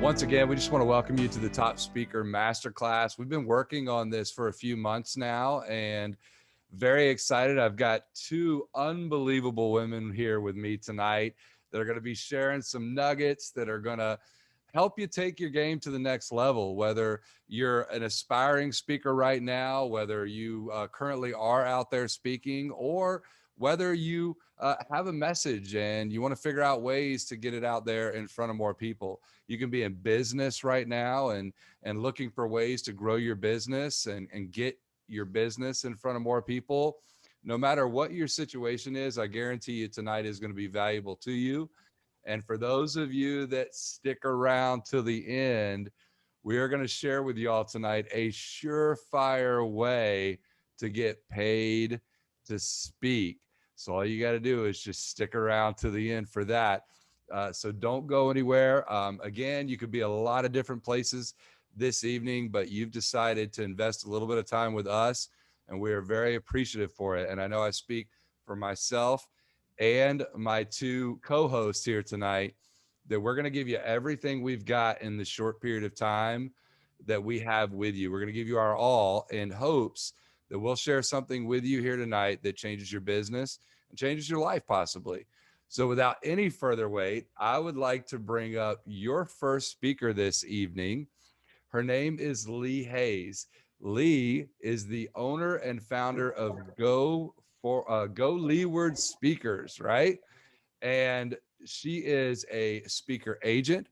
Once again, we just want to welcome you to the Top Speaker Masterclass. We've been working on this for a few months now and very excited. I've got two unbelievable women here with me tonight that are going to be sharing some nuggets that are going to help you take your game to the next level, whether you're an aspiring speaker right now, whether you currently are out there speaking, or whether you have a message and you want to figure out ways to get it out there in front of more people. You can be in business right now and looking for ways to grow your business and get your business in front of more people. No matter what your situation is, I guarantee you tonight is going to be valuable to you. And for those of you that stick around to the end, we are going to share with y'all tonight a surefire way to get paid to speak. So all you got to do is just stick around to the end for that. So don't go anywhere. Again, you could be a lot of different places this evening, but you've decided to invest a little bit of time with us, and we are very appreciative for it. And I know I speak for myself and my two co-hosts here tonight that we're going to give you everything we've got in the short period of time that we have with you. We're going to give you our all in hopes that we'll share something with you here tonight that changes your business and changes your life possibly. So without any further wait, I would like to bring up your first speaker this evening. Her name is Lee Hayes. Lee is the owner and founder of Go Leeward Speakers, right? And she is a speaker agent.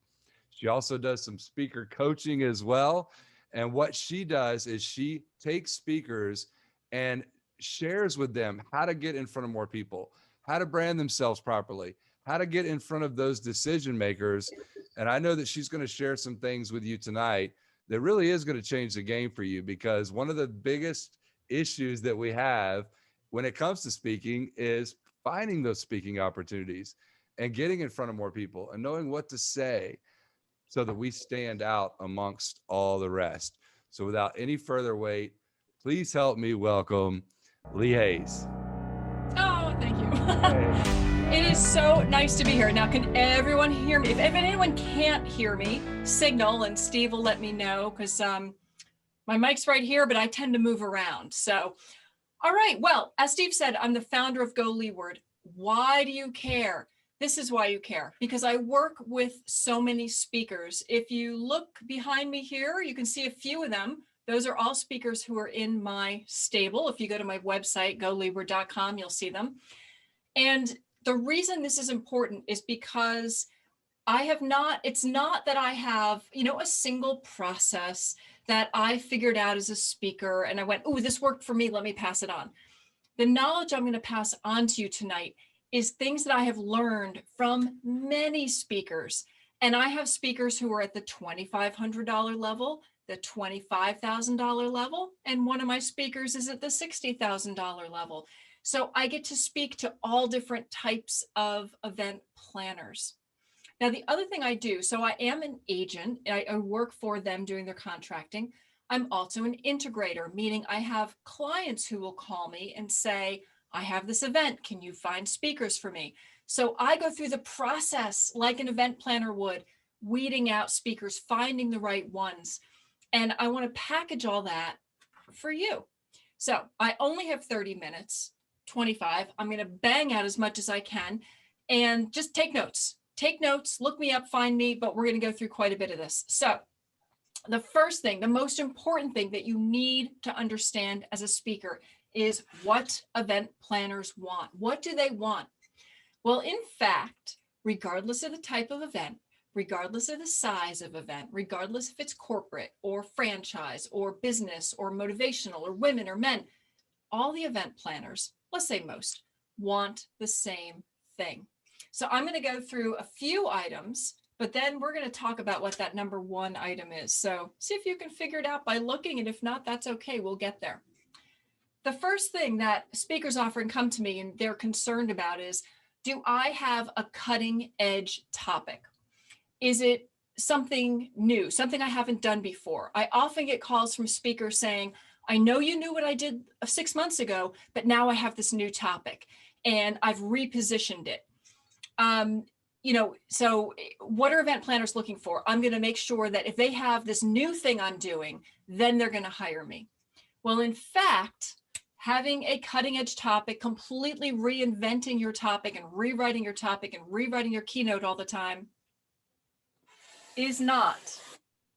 She also does some speaker coaching as well. And what she does is she takes speakers and shares with them how to get in front of more people, how to brand themselves properly, how to get in front of those decision makers. And I know that she's going to share some things with you tonight that really is going to change the game for you, because one of the biggest issues that we have when it comes to speaking is finding those speaking opportunities and getting in front of more people and knowing what to say so that we stand out amongst all the rest. So without any further wait, please help me welcome Lee Hayes. Oh, thank you. It is so nice to be here. Now, can everyone hear me? If anyone can't hear me, signal and Steve will let me know, because my mic's right here, but I tend to move around. So, all right. Well, as Steve said, I'm the founder of Go Leeward. Why do you care? This is why you care, because I work with so many speakers. If you look behind me here, you can see a few of them. Those are all speakers who are in my stable. If you go to my website, goleeward.com, you'll see them. And the reason this is important is because it's not that I have, a single process that I figured out as a speaker and I went, oh, this worked for me, let me pass it on. The knowledge I'm going to pass on to you tonight is things that I have learned from many speakers. And I have speakers who are at the $2,500 level, the $25,000 level, and one of my speakers is at the $60,000 level. So I get to speak to all different types of event planners. Now, the other thing I do, so I am an agent. I work for them doing their contracting. I'm also an integrator, meaning I have clients who will call me and say, I have this event. Can you find speakers for me? So I go through the process like an event planner would, weeding out speakers, finding the right ones. And I want to package all that for you. So I only have 30 minutes, 25. I'm going to bang out as much as I can and just take notes. Take notes, look me up, find me, but we're going to go through quite a bit of this. So the first thing, the most important thing that you need to understand as a speaker is what event planners want. What do they want? Well, in fact, regardless of the type of event, regardless of the size of event, regardless if it's corporate or franchise or business or motivational or women or men, all the event planners, let's say most, want the same thing. So I'm going to go through a few items, but then we're going to talk about what that number one item is. So see if you can figure it out by looking, and if not, that's okay. We'll get there. The first thing that speakers often come to me and they're concerned about is, do I have a cutting edge topic? Is it something new, something I haven't done before? I often get calls from speakers saying, I know you knew what I did 6 months ago, but now I have this new topic and I've repositioned it. So what are event planners looking for? I'm going to make sure that if they have this new thing I'm doing, then they're going to hire me. Well, in fact, having a cutting edge topic, completely reinventing your topic and rewriting your topic and rewriting your keynote all the time is not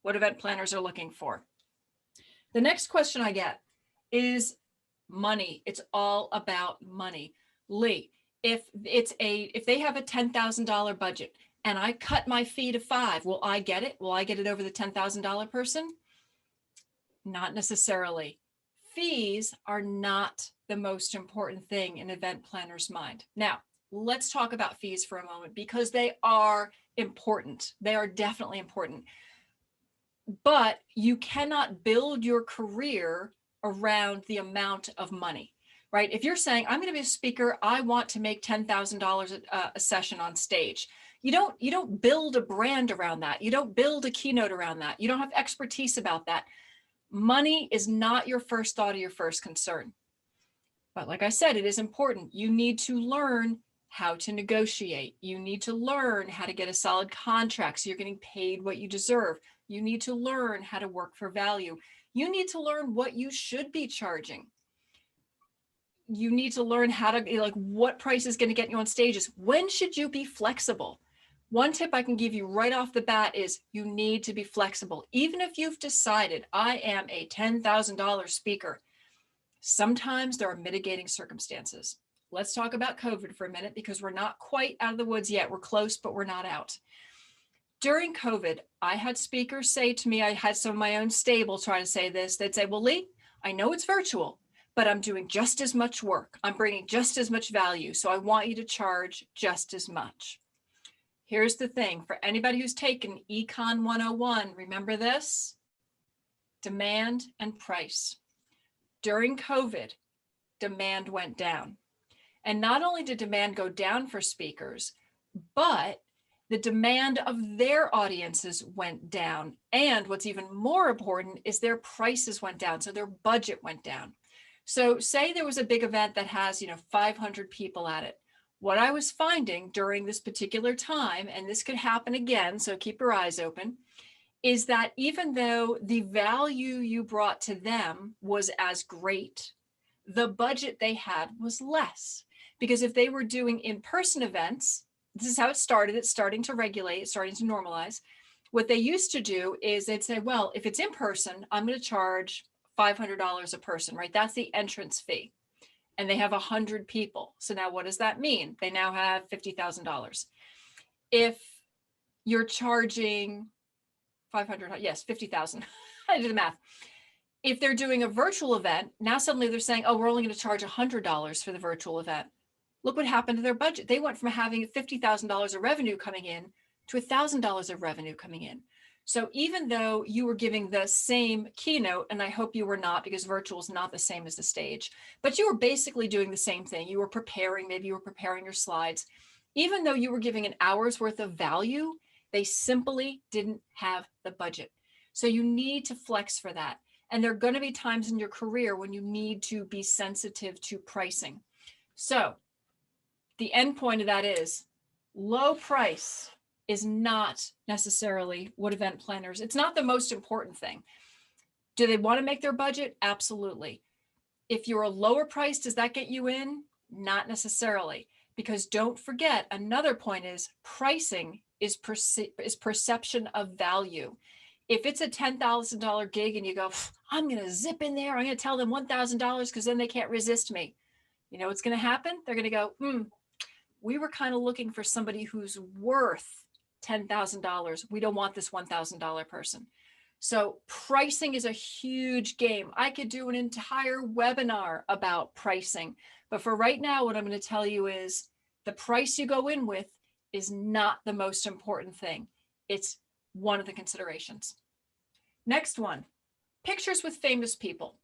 what event planners are looking for. The next question I get is money. It's all about money. Lee, if they have a $10,000 budget and I cut my fee to $5,000, will I get it? Will I get it over the $10,000 person? Not necessarily. Fees are not the most important thing in event planners' mind. Now, let's talk about fees for a moment because they are important. They are definitely important. But you cannot build your career around the amount of money, right? If you're saying, I'm going to be a speaker, I want to make $10,000 a session on stage. You don't build a brand around that. You don't build a keynote around that. You don't have expertise about that. Money is not your first thought or your first concern. But like I said, it is important. You need to learn how to negotiate. You need to learn how to get a solid contract so you're getting paid what you deserve. You need to learn how to work for value. You need to learn what you should be charging. You need to learn how to, like, what price is going to get you on stages. When should you be flexible? One tip I can give you right off the bat is you need to be flexible. Even if you've decided I am a $10,000 speaker, sometimes there are mitigating circumstances. Let's talk about COVID for a minute because we're not quite out of the woods yet. We're close, but we're not out. During COVID, I had speakers say to me, I had some of my own stable try to say this. They'd say, well, Lee, I know it's virtual, but I'm doing just as much work. I'm bringing just as much value. So I want you to charge just as much. Here's the thing. For anybody who's taken Econ 101, remember this? Demand and price. During COVID, demand went down. And not only did demand go down for speakers, but the demand of their audiences went down. And what's even more important is their prices went down. So their budget went down. So say there was a big event that has, 500 people at it. What I was finding during this particular time, and this could happen again, so keep your eyes open, is that even though the value you brought to them was as great, the budget they had was less. Because if they were doing in-person events, this is how it started. It's starting to regulate, it's starting to normalize. What they used to do is they'd say, well, if it's in person, I'm going to charge $500 a person, right? That's the entrance fee. And they have 100 people. So now what does that mean? They now have $50,000. If you're charging 500, yes, 50,000. I did the math. If they're doing a virtual event, now suddenly they're saying, oh, we're only going to charge $100 for the virtual event. Look what happened to their budget. They went from having $50,000 of revenue coming in to $1,000 of revenue coming in. So even though you were giving the same keynote, and I hope you were not, because virtual is not the same as the stage, but you were basically doing the same thing. You were preparing, maybe you were preparing your slides. Even though you were giving an hour's worth of value, they simply didn't have the budget. So you need to flex for that. And there are going to be times in your career when you need to be sensitive to pricing. So the end point of that is low price is not necessarily what event planners, it's not the most important thing. Do they want to make their budget? Absolutely. If you're a lower price, does that get you in? Not necessarily, because don't forget, another point is pricing is perception of value. If it's a $10,000 gig and you go, I'm going to zip in there, I'm going to tell them $1,000 because then they can't resist me. You know what's going to happen? They're going to go, we were kind of looking for somebody who's worth $10,000. We don't want this $1,000 person. So pricing is a huge game. I could do an entire webinar about pricing, but for right now, what I'm going to tell you is the price you go in with is not the most important thing. It's one of the considerations. Next one, pictures with famous people.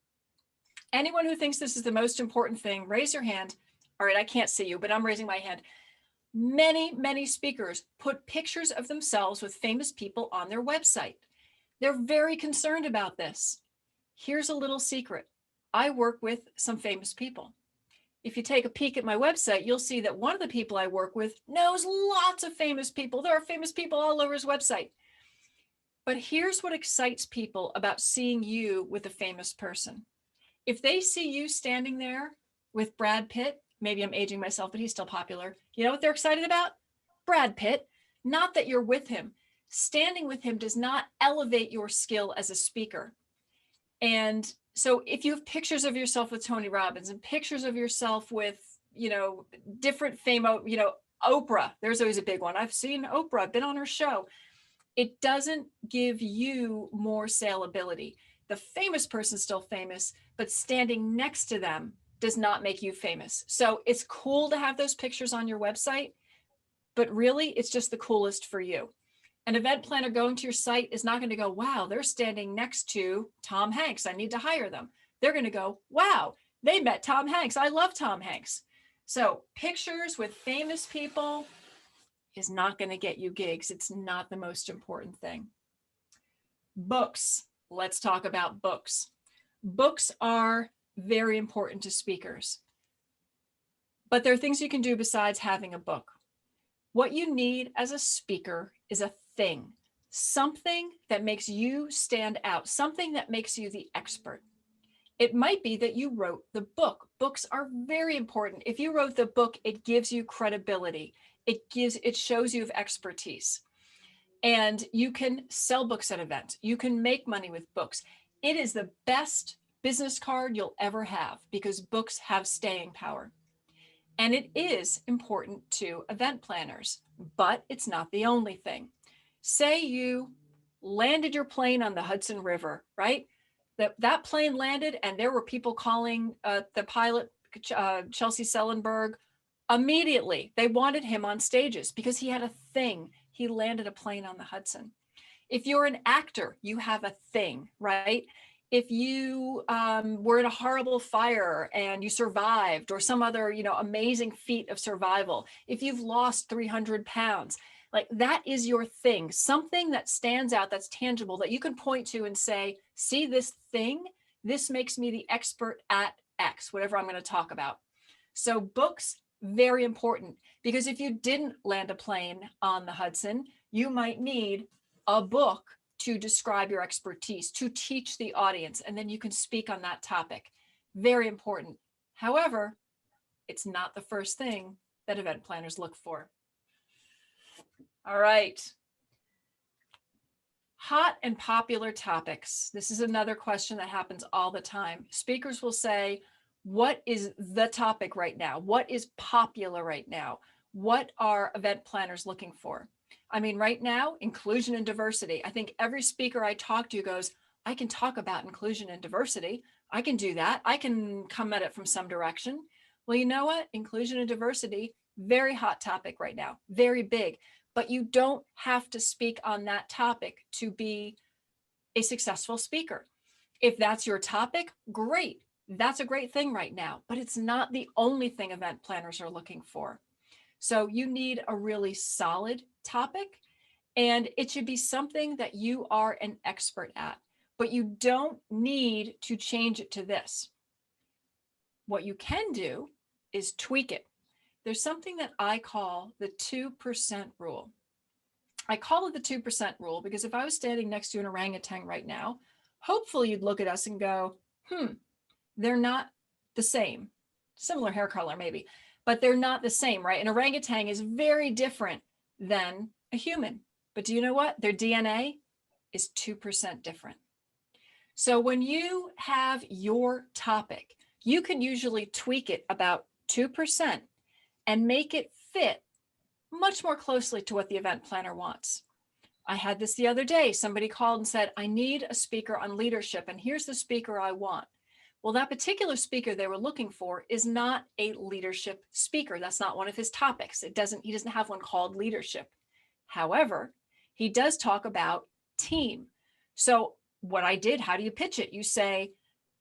Anyone who thinks this is the most important thing, raise your hand. All right, I can't see you, but I'm raising my hand. Many speakers put pictures of themselves with famous people on their website. They're very concerned about this. Here's a little secret. I work with some famous people. if you take a peek at my website, you'll see that one of the people I work with knows lots of famous people. There are famous people all over his website. But here's what excites people about seeing you with a famous person. If they see you standing there with Brad Pitt, maybe I'm aging myself, but he's still popular. You know what they're excited about? Brad Pitt. Not that you're with him. Standing with him does not elevate your skill as a speaker. And so if you have pictures of yourself with Tony Robbins and pictures of yourself with, different famous, Oprah, there's always a big one. I've seen Oprah, been on her show. It doesn't give you more saleability. The famous person's still famous, but standing next to them does not make you famous. So it's cool to have those pictures on your website, but really it's just the coolest for you. An event planner going to your site is not going to go, wow, they're standing next to Tom Hanks. I need to hire them. They're going to go, wow, they met Tom Hanks. I love Tom Hanks. So pictures with famous people is not going to get you gigs. It's not the most important thing. Books. Let's talk about books. Books are very important to speakers, but there are things you can do besides having a book. What you need as a speaker is a thing, something that makes you stand out, something that makes you the expert. It might be that you wrote the book. Books are very important. If you wrote the book, it gives you credibility. It shows you have expertise. And you can sell books at events. You can make money with books. It is the best business card you'll ever have because books have staying power. And it is important to event planners, but it's not the only thing. Say you landed your plane on the Hudson River, right? That plane landed and there were people calling the pilot, Chelsea Sellenberg, immediately. They wanted him on stages because he had a thing. He landed a plane on the Hudson. If you're an actor, you have a thing, right? If you were in a horrible fire and you survived, or some other, amazing feat of survival, if you've lost 300 pounds, like that is your thing, something that stands out, that's tangible, that you can point to and say, see this thing, this makes me the expert at X, whatever I'm going to talk about. So books, very important, because if you didn't land a plane on the Hudson, you might need a book to describe your expertise, to teach the audience, and then you can speak on that topic. Very important. However, it's not the first thing that event planners look for. All right. Hot and popular topics. This is another question that happens all the time. Speakers will say, what is the topic right now? What is popular right now? What are event planners looking for? I mean, right now, inclusion and diversity. I think every speaker I talk to goes, I can talk about inclusion and diversity. I can do that. I can come at it from some direction. Well, you know what? Inclusion and diversity, very hot topic right now, very big. But you don't have to speak on that topic to be a successful speaker. If that's your topic, great. That's a great thing right now, but it's not the only thing event planners are looking for. So you need a really solid topic, and it should be something that you are an expert at, but you don't need to change it to this. What you can do is tweak it. There's something that I call the 2% rule. I call it the 2% rule because if I was standing next to an orangutan right now, hopefully you'd look at us and go, they're not the same. Similar hair color maybe, but they're not the same, right? An orangutan is very different than a human. But do you know what? Their DNA is 2% different. So when you have your topic, you can usually tweak it about 2% and make it fit much more closely to what the event planner wants. I had this the other day. Somebody called and said, I need a speaker on leadership, and here's the speaker I want. Well, that particular speaker they were looking for is not a leadership speaker. That's not one of his topics. He doesn't have one called leadership. However, he does talk about team. So what I did, how do you pitch it? You say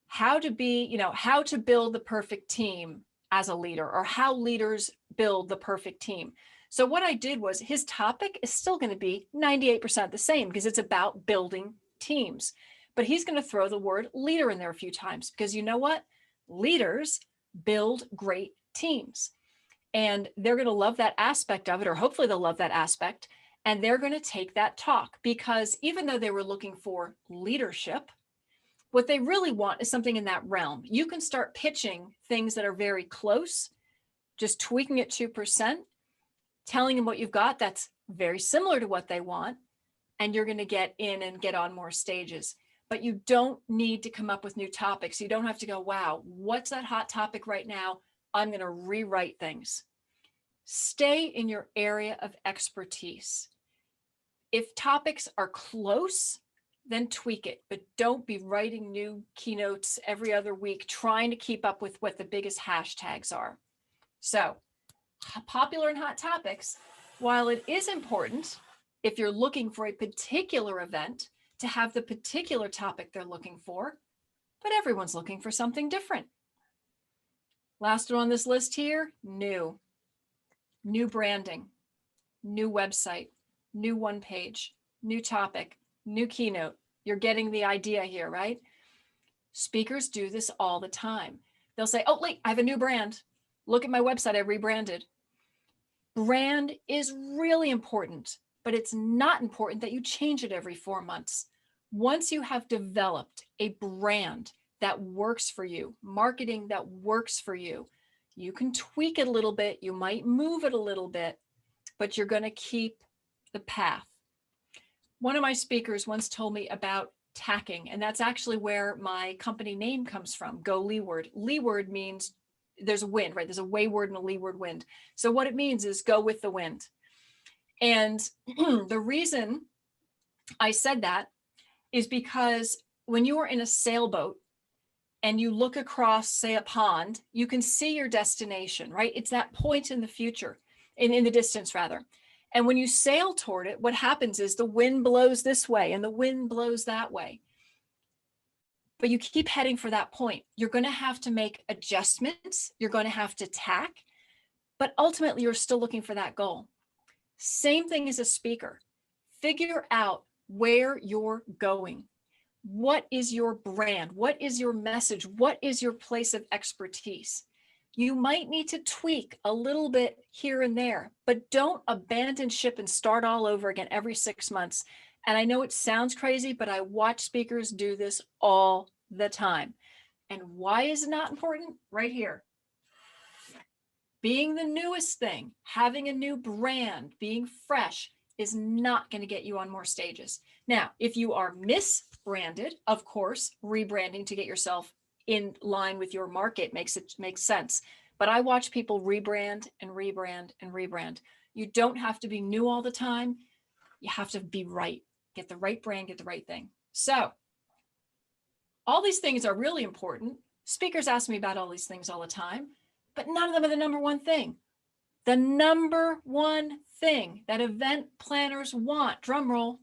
how to build the perfect team as a leader, or how leaders build the perfect team. So what I did was, his topic is still going to be 98% the same because it's about building teams. But he's going to throw the word leader in there a few times because you know what? Leaders build great teams. And they're going to love that aspect of it, or hopefully they'll love that aspect. And they're going to take that talk, because even though they were looking for leadership, what they really want is something in that realm. You can start pitching things that are very close, just tweaking it 2%, telling them what you've got that's very similar to what they want, and you're going to get in and get on more stages. But you don't need to come up with new topics. You don't have to go, wow, what's that hot topic right now? I'm going to rewrite things. Stay in your area of expertise. If topics are close, then tweak it, but don't be writing new keynotes every other week, trying to keep up with what the biggest hashtags are. So, popular and hot topics, while it is important, if you're looking for a particular event, to have the particular topic they're looking for, but everyone's looking for something different. Last one on this list here, new branding, new website, new one page, new topic, new keynote. You're getting the idea here, right? Speakers do this all the time. They'll say, oh, wait, I have a new brand. Look at my website, I rebranded. Brand is really important, but it's not important that you change it every 4 months. Once you have developed a brand that works for you, marketing that works for you, you can tweak it a little bit, you might move it a little bit, but you're going to keep the path. One of my speakers once told me about tacking, and that's actually where my company name comes from, Go Leeward. Leeward means there's a wind, right? There's a wayward and a leeward wind. So what it means is go with the wind. And the reason I said that is because when you are in a sailboat and you look across, say, a pond, you can see your destination, right? It's that point in the future, in the distance rather. And when you sail toward it, what happens is the wind blows this way and the wind blows that way. But you keep heading for that point. You're going to have to make adjustments. You're going to have to tack, but ultimately you're still looking for that goal. Same thing as a speaker. Figure out where you're going. What is your brand? What is your message? What is your place of expertise? You might need to tweak a little bit here and there, but don't abandon ship and start all over again every 6 months. And I know it sounds crazy, but I watch speakers do this all the time. And why is it not important? Right here. Being the newest thing, having a new brand, being fresh is not going to get you on more stages. Now, if you are misbranded, of course, rebranding to get yourself in line with your market makes sense. But I watch people rebrand and rebrand and rebrand. You don't have to be new all the time. You have to be right. Get the right brand, get the right thing. So all these things are really important. Speakers ask me about all these things all the time, but none of them are the number one thing. The number one thing that event planners want, drum roll,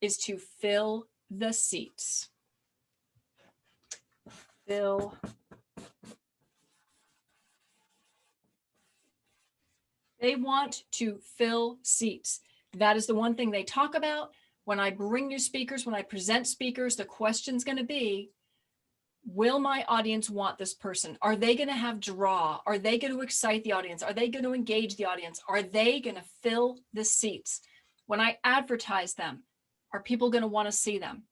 is to fill the seats. They want to fill seats. That is the one thing they talk about. When I bring new speakers, when I present speakers, the question's going to be, will my audience want this person? Are they going to have draw? Are they going to excite the audience? Are they going to engage the audience? Are they going to fill the seats? When I advertise them, are people going to want to see them?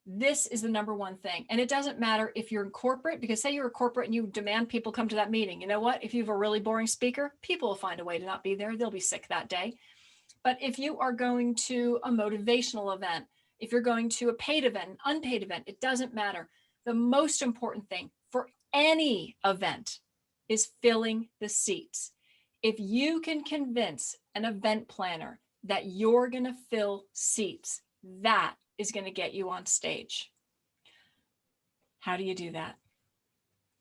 This is the number one thing. And it doesn't matter if you're in corporate, because say you're a corporate and you demand people come to that meeting. You know what? If you have a really boring speaker, people will find a way to not be there. They'll be sick that day. But if you are going to a motivational event, if you're going to a paid event, an unpaid event, it doesn't matter. The most important thing for any event is filling the seats. If you can convince an event planner that you're going to fill seats, that is going to get you on stage. How do you do that?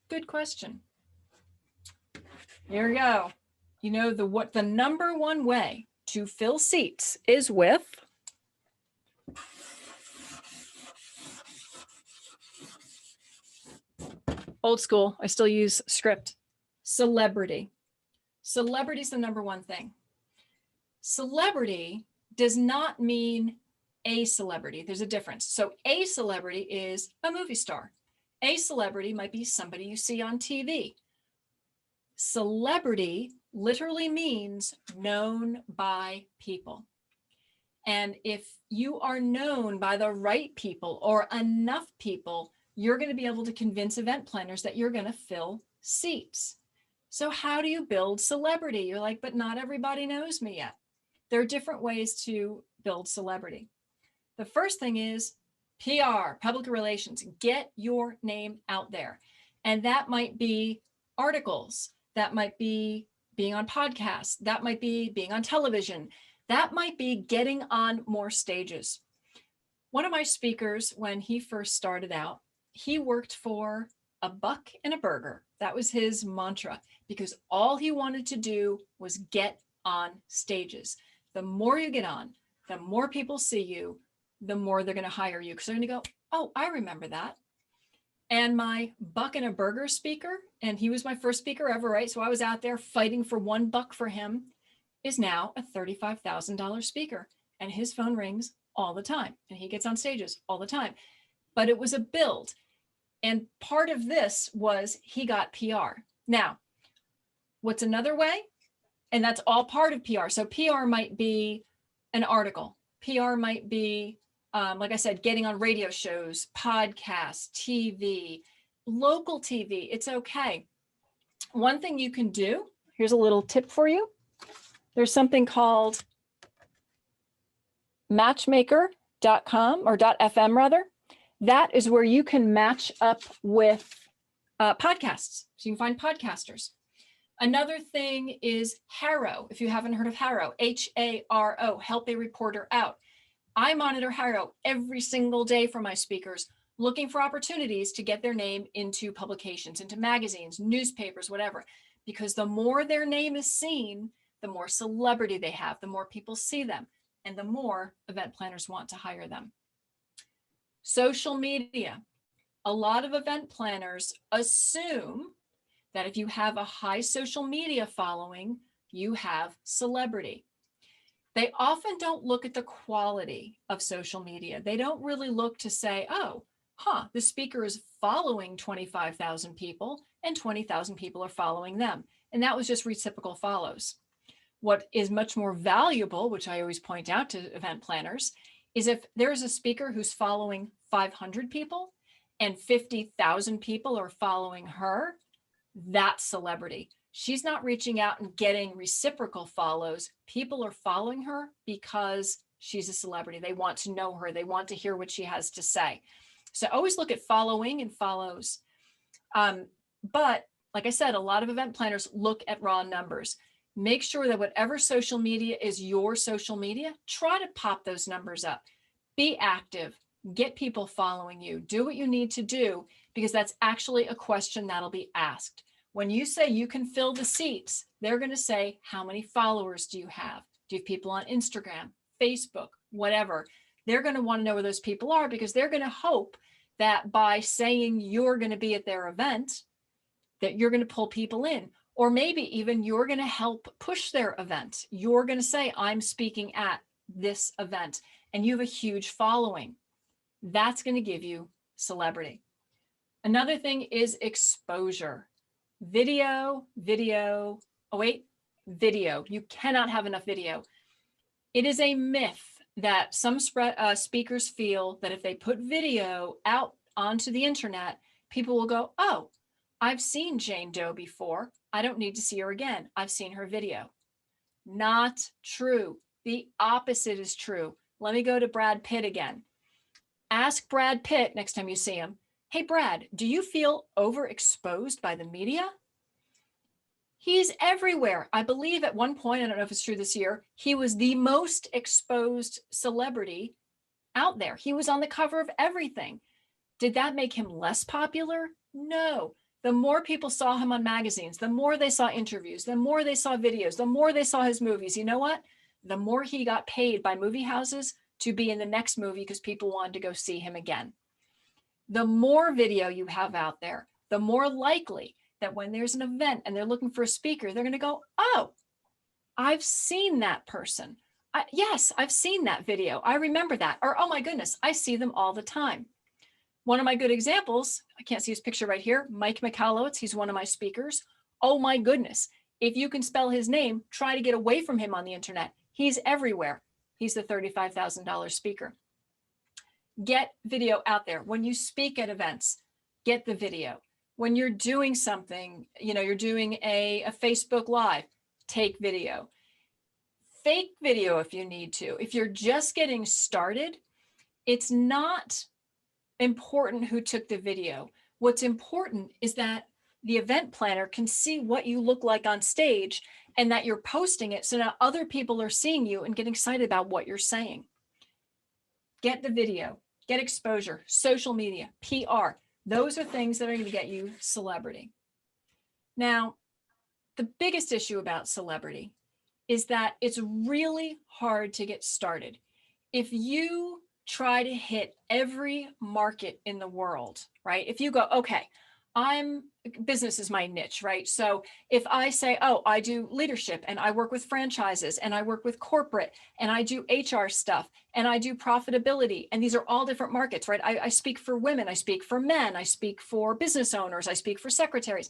Good question. Here we go. You know, the number one way to fill seats is with old school. I still use script. Celebrity. Celebrity is the number one thing. Celebrity does not mean a celebrity. There's a difference. So a celebrity is a movie star. A celebrity might be somebody you see on TV. Celebrity literally means known by people. And if you are known by the right people or enough people, you're going to be able to convince event planners that you're going to fill seats. So how do you build celebrity? You're like, but not everybody knows me yet. There are different ways to build celebrity. The first thing is PR, public relations. Get your name out there. And that might be articles. That might be being on podcasts. That might be being on television. That might be getting on more stages. One of my speakers, when he first started out, he worked for a buck and a burger. That was his mantra, because all he wanted to do was get on stages. The more you get on, the more people see you, the more they're going to hire you, because they're going to go, oh, I remember that. And my buck and a burger speaker, and he was my first speaker ever, right? So I was out there fighting for $1 for him, is now a $35,000 speaker. And his phone rings all the time. And he gets on stages all the time. But it was a build. And part of this was he got PR. Now, what's another way? And that's all part of PR. So PR might be an article. PR might be, like I said, getting on radio shows, podcasts, TV, local TV. It's okay. One thing you can do, here's a little tip for you. There's something called matchmaker.com or .fm rather. That is where you can match up with podcasts. So you can find podcasters. Another thing is HARO. If you haven't heard of HARO, HARO, Help a Reporter Out. I monitor HARO every single day for my speakers, looking for opportunities to get their name into publications, into magazines, newspapers, whatever. Because the more their name is seen, the more celebrity they have, the more people see them, and the more event planners want to hire them. Social media. A lot of event planners assume that if you have a high social media following, you have celebrity. They often don't look at the quality of social media. They don't really look to say, oh, the speaker is following 25,000 people and 20,000 people are following them. And that was just reciprocal follows. What is much more valuable, which I always point out to event planners, is if there's a speaker who's following 500 people and 50,000 people are following her, that's celebrity. She's not reaching out and getting reciprocal follows. People are following her because she's a celebrity. They want to know her. They want to hear what she has to say. So always look at following and follows. But like I said, a lot of event planners look at raw numbers. Make sure that whatever social media is your social media, try to pop those numbers up. Be active. Get people following you. Do what you need to do, because that's actually a question that'll be asked. When you say you can fill the seats, they're going to say, how many followers do you have? Do you have people on Instagram, Facebook, whatever? They're going to want to know where those people are, because they're going to hope that by saying you're going to be at their event, that you're going to pull people in. Or maybe even you're going to help push their event. You're going to say, I'm speaking at this event, and you have a huge following. That's going to give you celebrity. Another thing is exposure. Video. You cannot have enough video. It is a myth that some speakers feel that if they put video out onto the internet, people will go, oh, I've seen Jane Doe before. I don't need to see her again. I've seen her video. Not true. The opposite is true. Let me go to Brad Pitt again. Ask Brad Pitt next time you see him, hey, Brad, do you feel overexposed by the media? He's everywhere. I believe at one point, I don't know if it's true this year, he was the most exposed celebrity out there. He was on the cover of everything. Did that make him less popular? No. The more people saw him on magazines, the more they saw interviews, the more they saw videos, the more they saw his movies. You know what? The more he got paid by movie houses to be in the next movie because people wanted to go see him again. The more video you have out there, the more likely that when there's an event and they're looking for a speaker, they're going to go, oh, I've seen that person. Yes, I've seen that video. I remember that. Or, oh my goodness, I see them all the time. One of my good examples, I can't see his picture right here, Mike Michalowicz, he's one of my speakers. Oh my goodness. If you can spell his name, try to get away from him on the internet. He's everywhere. He's the $35,000 speaker. Get video out there. When you speak at events, get the video. When you're doing something, you're doing a Facebook Live, take video. Fake video if you need to. If you're just getting started, it's not important who took the video. What's important is that the event planner can see what you look like on stage and that you're posting it so now other people are seeing you and getting excited about what you're saying. Get the video, get exposure, social media, PR. Those are things that are going to get you celebrity. Now, the biggest issue about celebrity is that it's really hard to get started. If you try to hit every market in the world, right? If you go, okay, business is my niche, right? So if I say, oh, I do leadership and I work with franchises and I work with corporate and I do HR stuff and I do profitability, and these are all different markets, right? I speak for women, I speak for men, I speak for business owners, I speak for secretaries.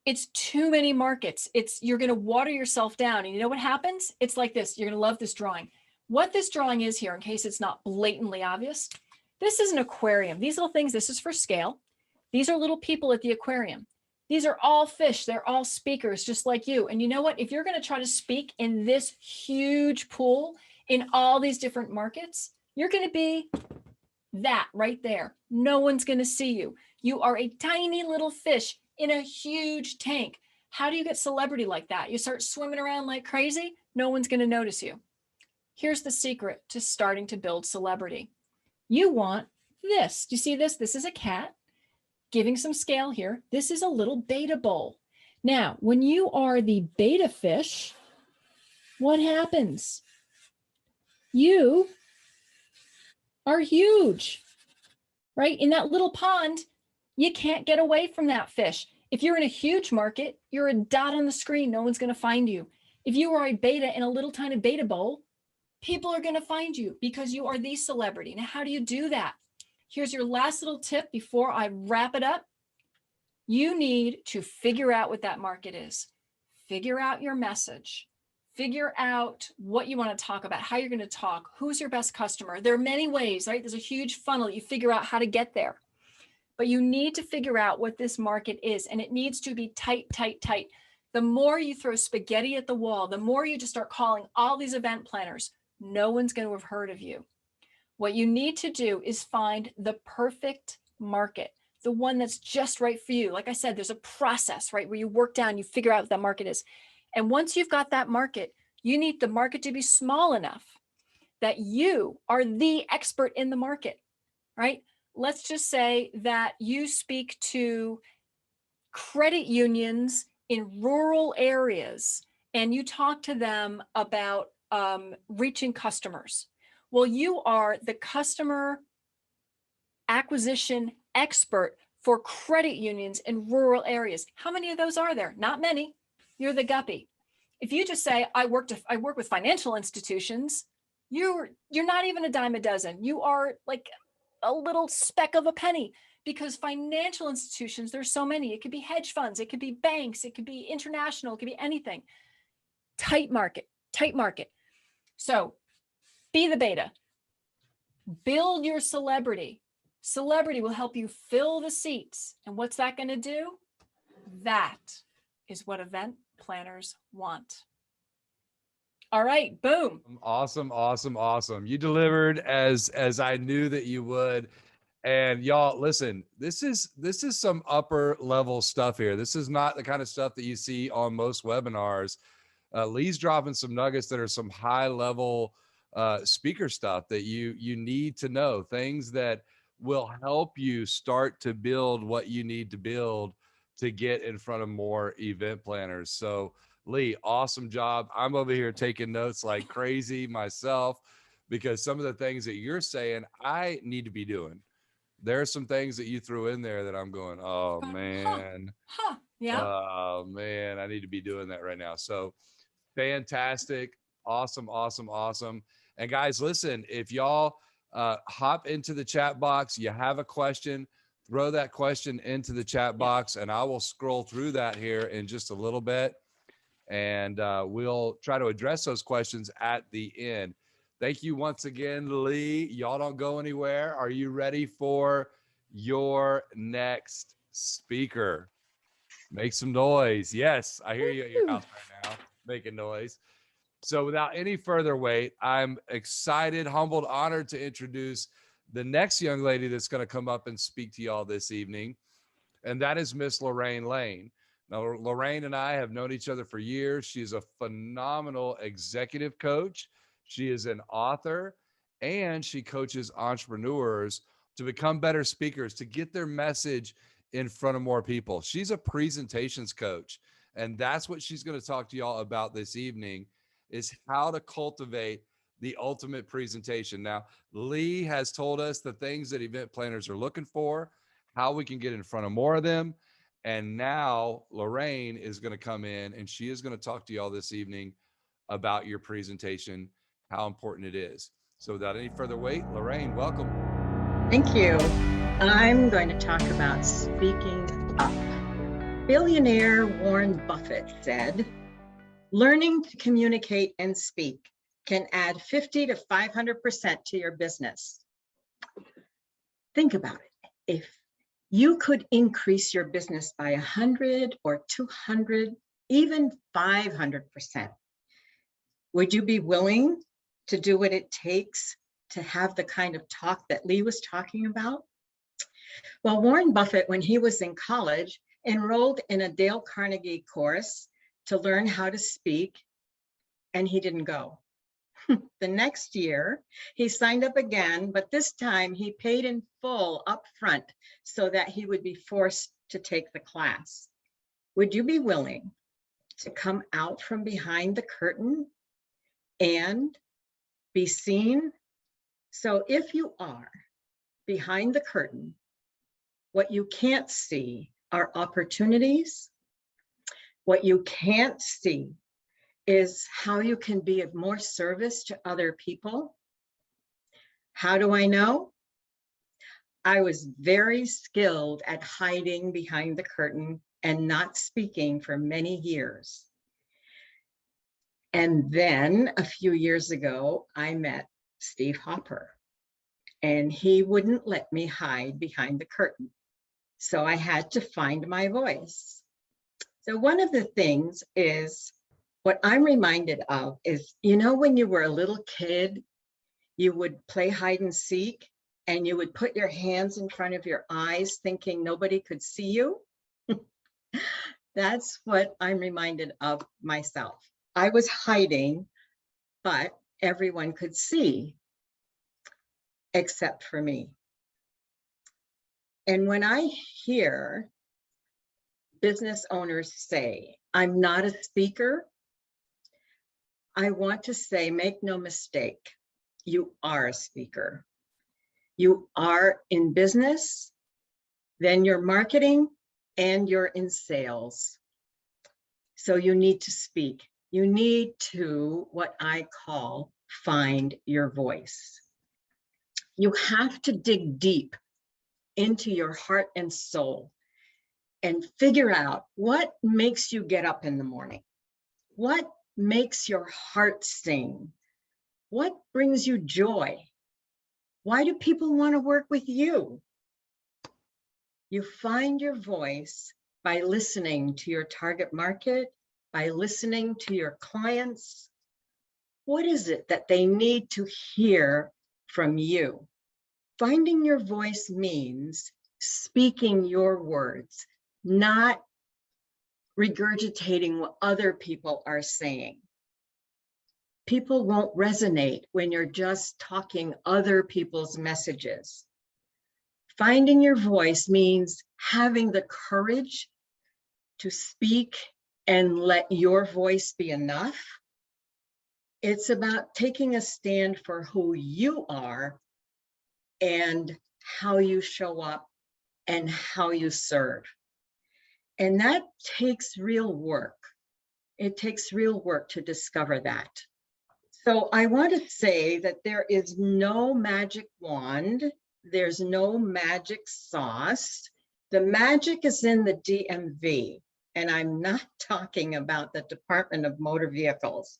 It's too many markets. You're going to water yourself down. And you know what happens? It's like this. You're going to love this drawing. What this drawing is here, in case it's not blatantly obvious, this is an aquarium. These little things, this is for scale. These are little people at the aquarium. These are all fish. They're all speakers, just like you. And you know what? If you're going to try to speak in this huge pool in all these different markets, you're going to be that right there. No one's going to see you. You are a tiny little fish in a huge tank. How do you get celebrity like that? You start swimming around like crazy, no one's going to notice you. Here's the secret to starting to build celebrity. You want this. Do you see this? This is a cat giving some scale here. This is a little beta bowl. Now, when you are the beta fish, what happens? You are huge, right? In that little pond, you can't get away from that fish. If you're in a huge market, you're a dot on the screen. No one's going to find you. If you are a beta in a little tiny beta bowl, people are going to find you because you are the celebrity. Now, how do you do that? Here's your last little tip before I wrap it up. You need to figure out what that market is. Figure out your message. Figure out what you want to talk about, how you're going to talk, who's your best customer. There are many ways, right? There's a huge funnel. You figure out how to get there. But you need to figure out what this market is, and it needs to be tight, tight, tight. The more you throw spaghetti at the wall, the more you just start calling all these event planners, no one's going to have heard of you. What you need to do is find the perfect market, the one that's just right for you. Like I said, there's a process, right, where you work down, you figure out what that market is. And once you've got that market, you need the market to be small enough that you are the expert in the market, right? Let's just say that you speak to credit unions in rural areas and you talk to them about reaching customers. Well, you are the customer acquisition expert for credit unions in rural areas. How many of those are there? Not many. You're the guppy. If you just say, I work with financial institutions, you're not even a dime a dozen. You are like a little speck of a penny, because financial institutions, there's so many. It could be hedge funds, it could be banks, it could be international, it could be anything. Tight market, tight market. So be the beta. Build your celebrity. Celebrity will help you fill the seats. And what's that going to do? That is what event planners want. All right, boom. Awesome, awesome, awesome. You delivered as I knew that you would. And y'all, listen, this is some upper level stuff here. This is not the kind of stuff that you see on most webinars. Lee's dropping some nuggets that are some high level speaker stuff that you need to know, things that will help you start to build what you need to build to get in front of more event planners. So Lee, awesome job. I'm over here taking notes like crazy myself, because some of the things that you're saying, I need to be doing. There are some things that you threw in there that I'm going, oh man, Yeah. Oh man, I need to be doing that right now. So fantastic. Awesome, awesome, awesome. And guys, listen, if y'all hop into the chat box. You have a question, throw that question into the chat box, and I will scroll through that here in just a little bit. And we'll try to address those questions at the end. Thank you once again, Lee. Y'all don't go anywhere. Are you ready for your next speaker? Make some noise. Yes, I hear you at your house right now, making noise. So without any further wait, I'm excited, humbled, honored to introduce the next young lady that's going to come up and speak to y'all this evening. And that is Miss Lorraine Lane. Now, Lorraine and I have known each other for years. She's a phenomenal executive coach. She is an author, and she coaches entrepreneurs to become better speakers, to get their message in front of more people. She's a presentations coach, and that's what she's going to talk to y'all about this evening, is how to cultivate the ultimate presentation. Now, Lee has told us the things that event planners are looking for, how we can get in front of more of them. And now Lorraine is going to come in and she is going to talk to y'all this evening about your presentation, how important it is. So without any further wait, Lorraine, welcome. Thank you. I'm going to talk about speaking up. Billionaire Warren Buffett said, learning to communicate and speak can add 50 to 500% to your business. Think about it. If you could increase your business by 100 or 200, even 500%, would you be willing to do what it takes to have the kind of talk that Lee was talking about? Well, Warren Buffett, when he was in college, enrolled in a Dale Carnegie course to learn how to speak, and he didn't go. The next year, he signed up again, but this time he paid in full up front so that he would be forced to take the class. Would you be willing to come out from behind the curtain and be seen? So if you are behind the curtain, what you can't see are opportunities. What you can't see is how you can be of more service to other people. How do I know? I was very skilled at hiding behind the curtain and not speaking for many years. And then a few years ago, I met Steve Hopper, and he wouldn't let me hide behind the curtain. So I had to find my voice. So one of the things is, what I'm reminded of is, you know, when you were a little kid, you would play hide and seek and you would put your hands in front of your eyes thinking nobody could see you. That's what I'm reminded of myself. I was hiding, but everyone could see except for me. And when I hear business owners say, I'm not a speaker, I want to say, make no mistake, you are a speaker. You are in business, then you're marketing, and you're in sales. So you need to speak. You need to, what I call, find your voice. You have to dig deep into your heart and soul and figure out what makes you get up in the morning. What makes your heart sing? What brings you joy? Why do people want to work with you? You find your voice by listening to your target market, by listening to your clients. What is it that they need to hear from you? Finding your voice means speaking your words, not regurgitating what other people are saying. People won't resonate when you're just talking other people's messages. Finding your voice means having the courage to speak and let your voice be enough. It's about taking a stand for who you are and how you show up and how you serve. And that takes real work. It takes real work to discover that. So I want to say that there is no magic wand. There's no magic sauce. The magic is in the DMV. And I'm not talking about the Department of Motor Vehicles.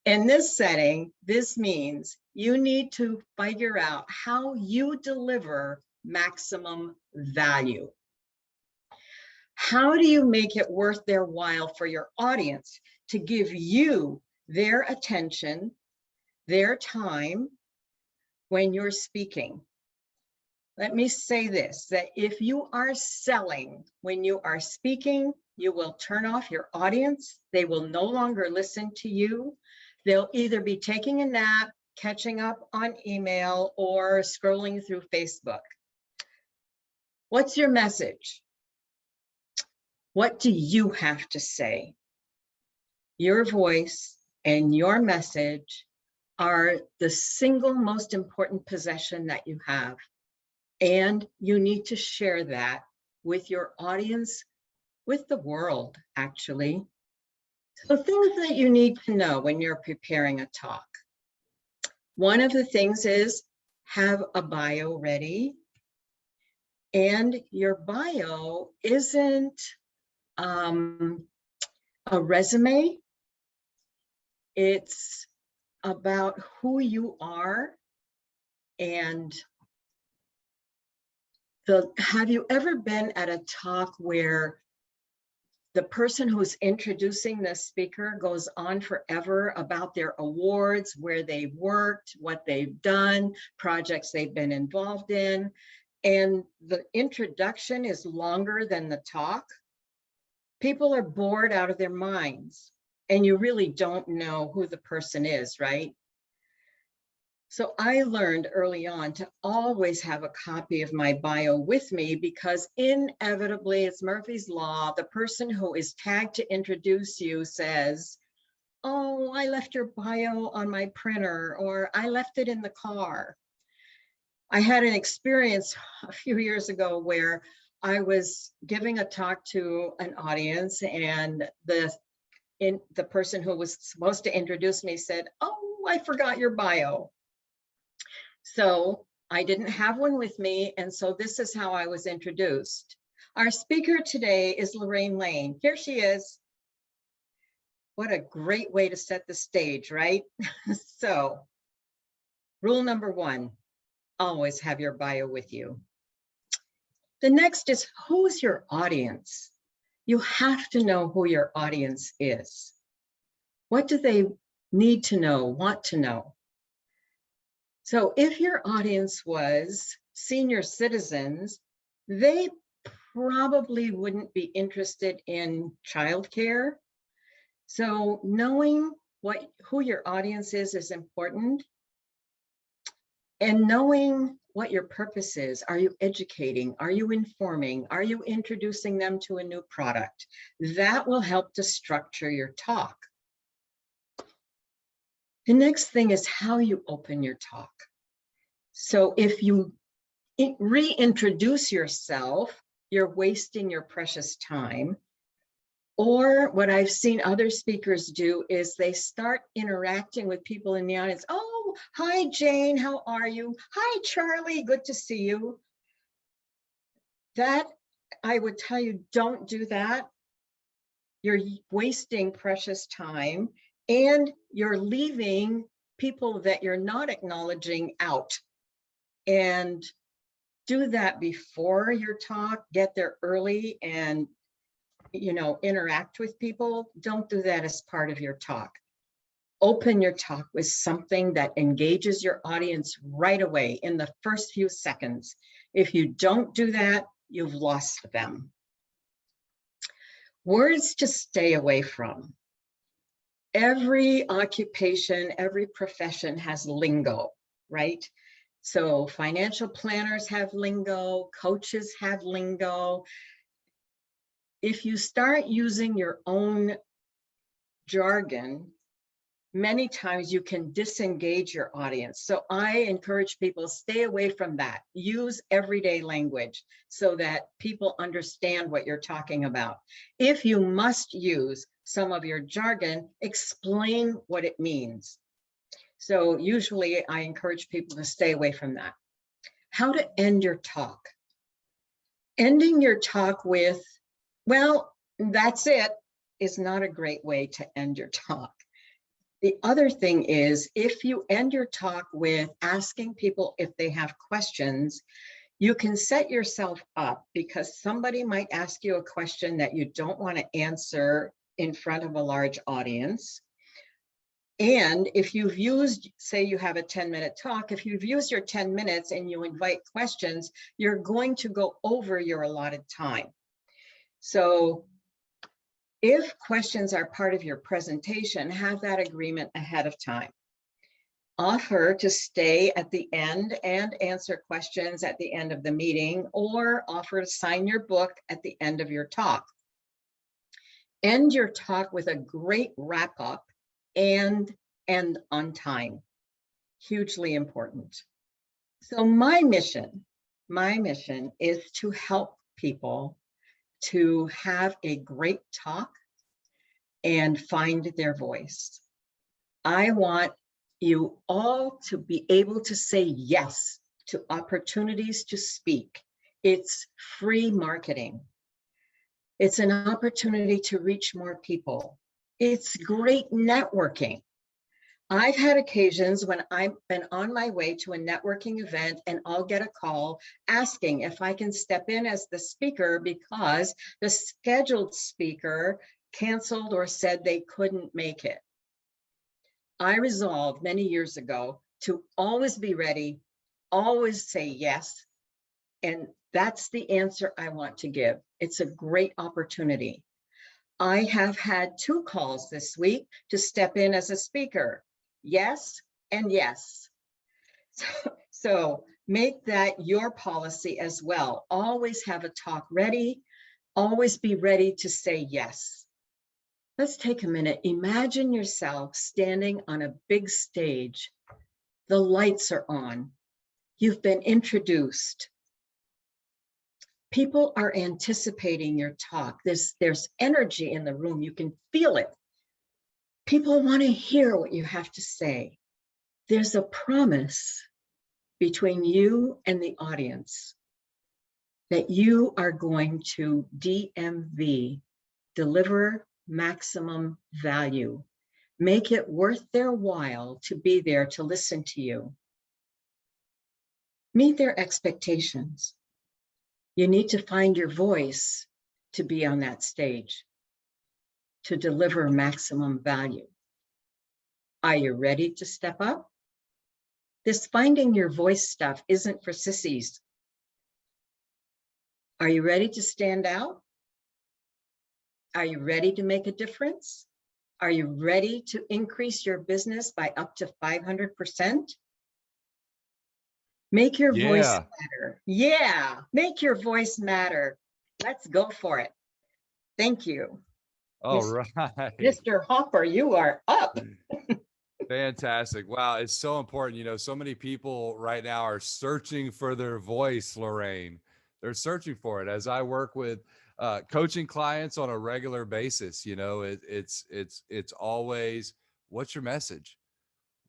In this setting, this means you need to figure out how you deliver maximum value. How do you make it worth their while for your audience to give you their attention, their time when you're speaking? Let me say this, that if you are selling when you are speaking, you will turn off your audience. They will no longer listen to you. They'll either be taking a nap, catching up on email, or scrolling through Facebook. What's your message? What do you have to say? Your voice and your message are the single most important possession that you have. And you need to share that with your audience, with the world, actually. So things that you need to know when you're preparing a talk. One of the things is have a bio ready. And your bio isn't a resume. It's about who you are. And have you ever been at a talk where the person who's introducing the speaker goes on forever about their awards, where they worked, what they've done, projects they've been involved in, and the introduction is longer than the talk? People are bored out of their minds, and you really don't know who the person is, right? So I learned early on to always have a copy of my bio with me, because inevitably, it's Murphy's Law, the person who is tagged to introduce you says, oh, I left your bio on my printer, or I left it in the car. I had an experience a few years ago where I was giving a talk to an audience, and the person who was supposed to introduce me said, oh, I forgot your bio. So I didn't have one with me, and so this is how I was introduced. Our speaker today is Lorraine Lane. Here she is. What a great way to set the stage, right? So, rule number one, always have your bio with you. The next is, who's your audience? You have to know who your audience is. What do they need to know, want to know? So if your audience was senior citizens, they probably wouldn't be interested in childcare. So knowing who your audience is important. And knowing what your purpose is. Are you educating? Are you informing? Are you introducing them to a new product? That will help to structure your talk. The next thing is how you open your talk. So if you reintroduce yourself, you're wasting your precious time. Or what I've seen other speakers do is they start interacting with people in the audience. Oh, hi, Jane, how are you? Hi, Charlie, good to see you. That, I would tell you, don't do that. You're wasting precious time, and you're leaving people that you're not acknowledging out. And do that before your talk, get there early and interact with people. Don't do that as part of your talk. Open your talk with something that engages your audience right away in the first few seconds. If you don't do that, you've lost them. Words to stay away from. Every occupation, every profession has lingo, right? So financial planners have lingo, coaches have lingo. If you start using your own jargon, many times you can disengage your audience. So I encourage people, stay away from that. Use everyday language so that people understand what you're talking about. If you must use some of your jargon, explain what it means. So usually I encourage people to stay away from that. How to end your talk. Ending your talk with, well, that's it, is not a great way to end your talk. The other thing is, if you end your talk with asking people if they have questions, you can set yourself up because somebody might ask you a question that you don't want to answer in front of a large audience. And if you've used, say you have a 10-minute talk, if you've used your 10 minutes and you invite questions, you're going to go over your allotted time. So if questions are part of your presentation, have that agreement ahead of time. Offer to stay at the end and answer questions at the end of the meeting, or offer to sign your book at the end of your talk. End your talk with a great wrap up and end on time. Hugely important. So my mission is to help people to have a great talk and find their voice. I want you all to be able to say yes to opportunities to speak. It's free marketing. It's an opportunity to reach more people. It's great networking. I've had occasions when I've been on my way to a networking event and I'll get a call asking if I can step in as the speaker because the scheduled speaker canceled or said they couldn't make it. I resolved many years ago to always be ready, always say yes, and that's the answer I want to give. It's a great opportunity. I have had 2 calls this week to step in as a speaker. Yes and yes. So make that your policy as well. Always have a talk ready. Always be ready to say yes. Let's take a minute. Imagine yourself standing on a big stage. The lights are on. You've been introduced. People are anticipating your talk. There's energy in the room. You can feel it. People want to hear what you have to say. There's a promise between you and the audience that you are going to DMV, deliver maximum value, make it worth their while to be there to listen to you. Meet their expectations. You need to find your voice to be on that stage, to deliver maximum value. Are you ready to step up? This finding your voice stuff isn't for sissies. Are you ready to stand out? Are you ready to make a difference? Are you ready to increase your business by up to 500%? Make your voice matter. Yeah, make your voice matter. Let's go for it. Thank you. All right. Mr. Hopper, you are up. Fantastic. Wow. It's so important. You know, so many people right now are searching for their voice, Lorraine. They're searching for it. As I work with coaching clients on a regular basis, you know, it's always, what's your message?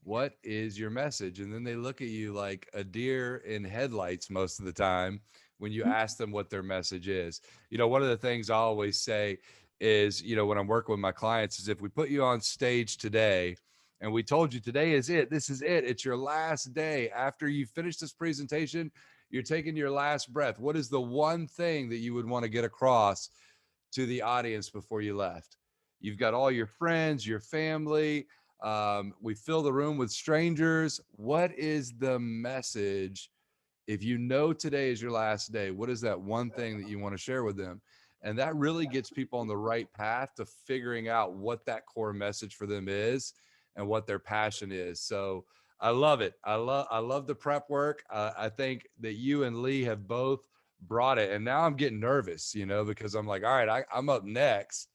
What is your message? And then they look at you like a deer in headlights most of the time when you ask them what their message is. You know, one of the things I always say is, you know, when I'm working with my clients is if we put you on stage today and we told you today is it, this is it, it's your last day. After you finish this presentation, you're taking your last breath. What is the one thing that you would want to get across to the audience before you left? You've got all your friends, your family. We fill the room with strangers. What is the message? If you know today is your last day, what is that one thing that you want to share with them? And that really gets people on the right path to figuring out what that core message for them is and what their passion is. So I love it. I love the prep work. I think that you and Lee have both brought it. And now I'm getting nervous, you know, because I'm like, all right, I'm up next.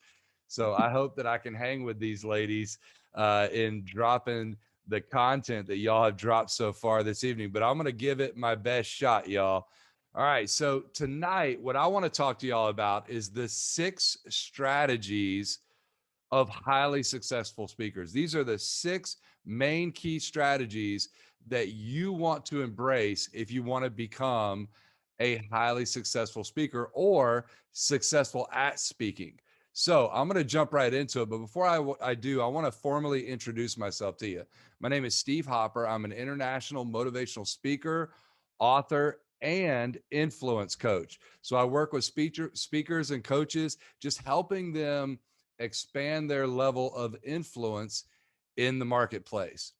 So I hope that I can hang with these ladies in dropping the content that y'all have dropped so far this evening, but I'm going to give it my best shot, y'all. All right. So tonight, what I want to talk to y'all about is the 6 strategies of highly successful speakers. These are the 6 main key strategies that you want to embrace if you want to become a highly successful speaker or successful at speaking. So I'm going to jump right into it. But before I do, I want to formally introduce myself to you. My name is Steve Hopper. I'm an international motivational speaker, author, and influence coach. So I work with speakers and coaches, just helping them expand their level of influence in the marketplace.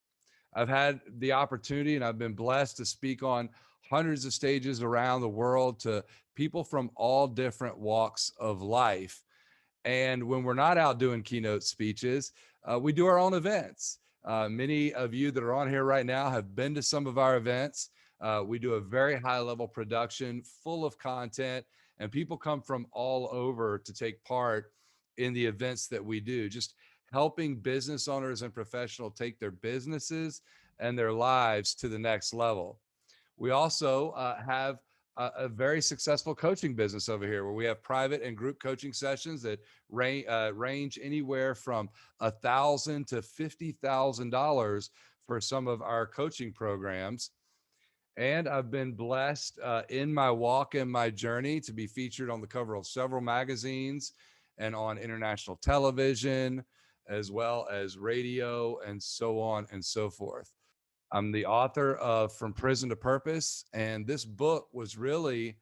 I've had the opportunity and I've been blessed to speak on hundreds of stages around the world to people from all different walks of life. And when we're not out doing keynote speeches, we do our own events. Many of you that are on here right now have been to some of our events. We do a very high level production full of content, and people come from all over to take part in the events that we do, just helping business owners and professionals take their businesses and their lives to the next level. We also have a very successful coaching business over here where we have private and group coaching sessions that range anywhere from $1,000 to $50,000 for some of our coaching programs. And I've been blessed in my walk and my journey to be featured on the cover of several magazines and on international television, as well as radio, and so on and so forth. I'm the author of From Prison to Purpose, and this book was really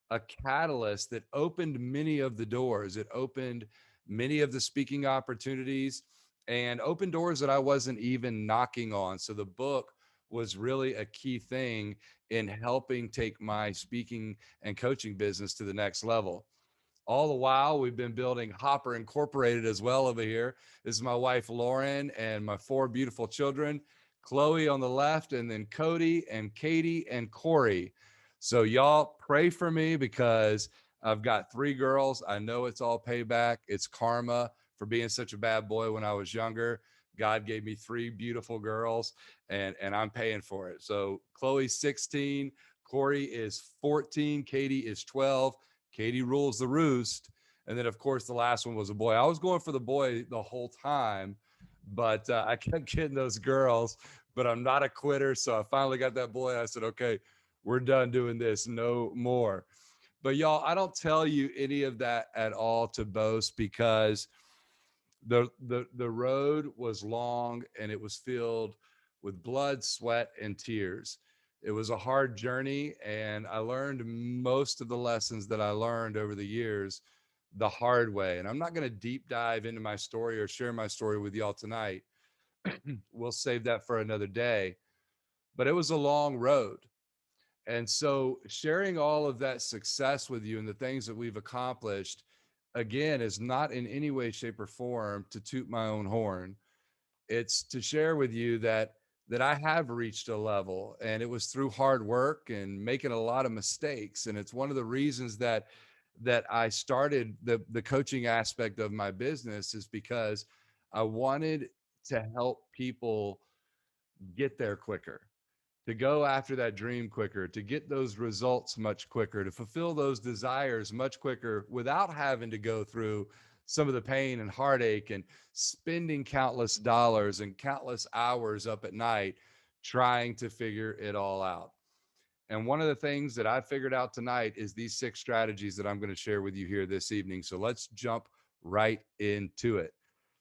a catalyst that opened many of the doors. It opened many of the speaking opportunities and opened doors that I wasn't even knocking on. So the book was really a key thing in helping take my speaking and coaching business to the next level. All the while, we've been building Hopper Incorporated as well over here. This is my wife, Lorraine, and my 4 beautiful children, Chloe on the left, and then Cody and Katie and Corey. So y'all pray for me because I've got 3 girls. I know it's all payback. It's karma for being such a bad boy when I was younger. God gave me 3 beautiful girls, and I'm paying for it. So Chloe's 16, Corey is 14, Katie is 12. Katie rules the roost. And then, of course, the last one was a boy. I was going for the boy the whole time, but I kept getting those girls, but I'm not a quitter. So I finally got that boy. I said, okay, we're done doing this. No more. But y'all, I don't tell you any of that at all to boast because the road was long and it was filled with blood, sweat, and tears. It was a hard journey, and I learned most of the lessons that I learned over the years the hard way. And I'm not going to deep dive into my story or share my story with y'all tonight. We'll save that for another day. But it was a long road. And so sharing all of that success with you and the things that we've accomplished, again, is not in any way, shape, or form to toot my own horn. It's to share with you that I have reached a level, and it was through hard work and making a lot of mistakes. And it's one of the reasons that I started the coaching aspect of my business is because I wanted to help people get there quicker, to go after that dream quicker, to get those results much quicker, to fulfill those desires much quicker without having to go through some of the pain and heartache and spending countless dollars and countless hours up at night trying to figure it all out. And one of the things that I figured out tonight is these 6 strategies that I'm going to share with you here this evening. So let's jump right into it.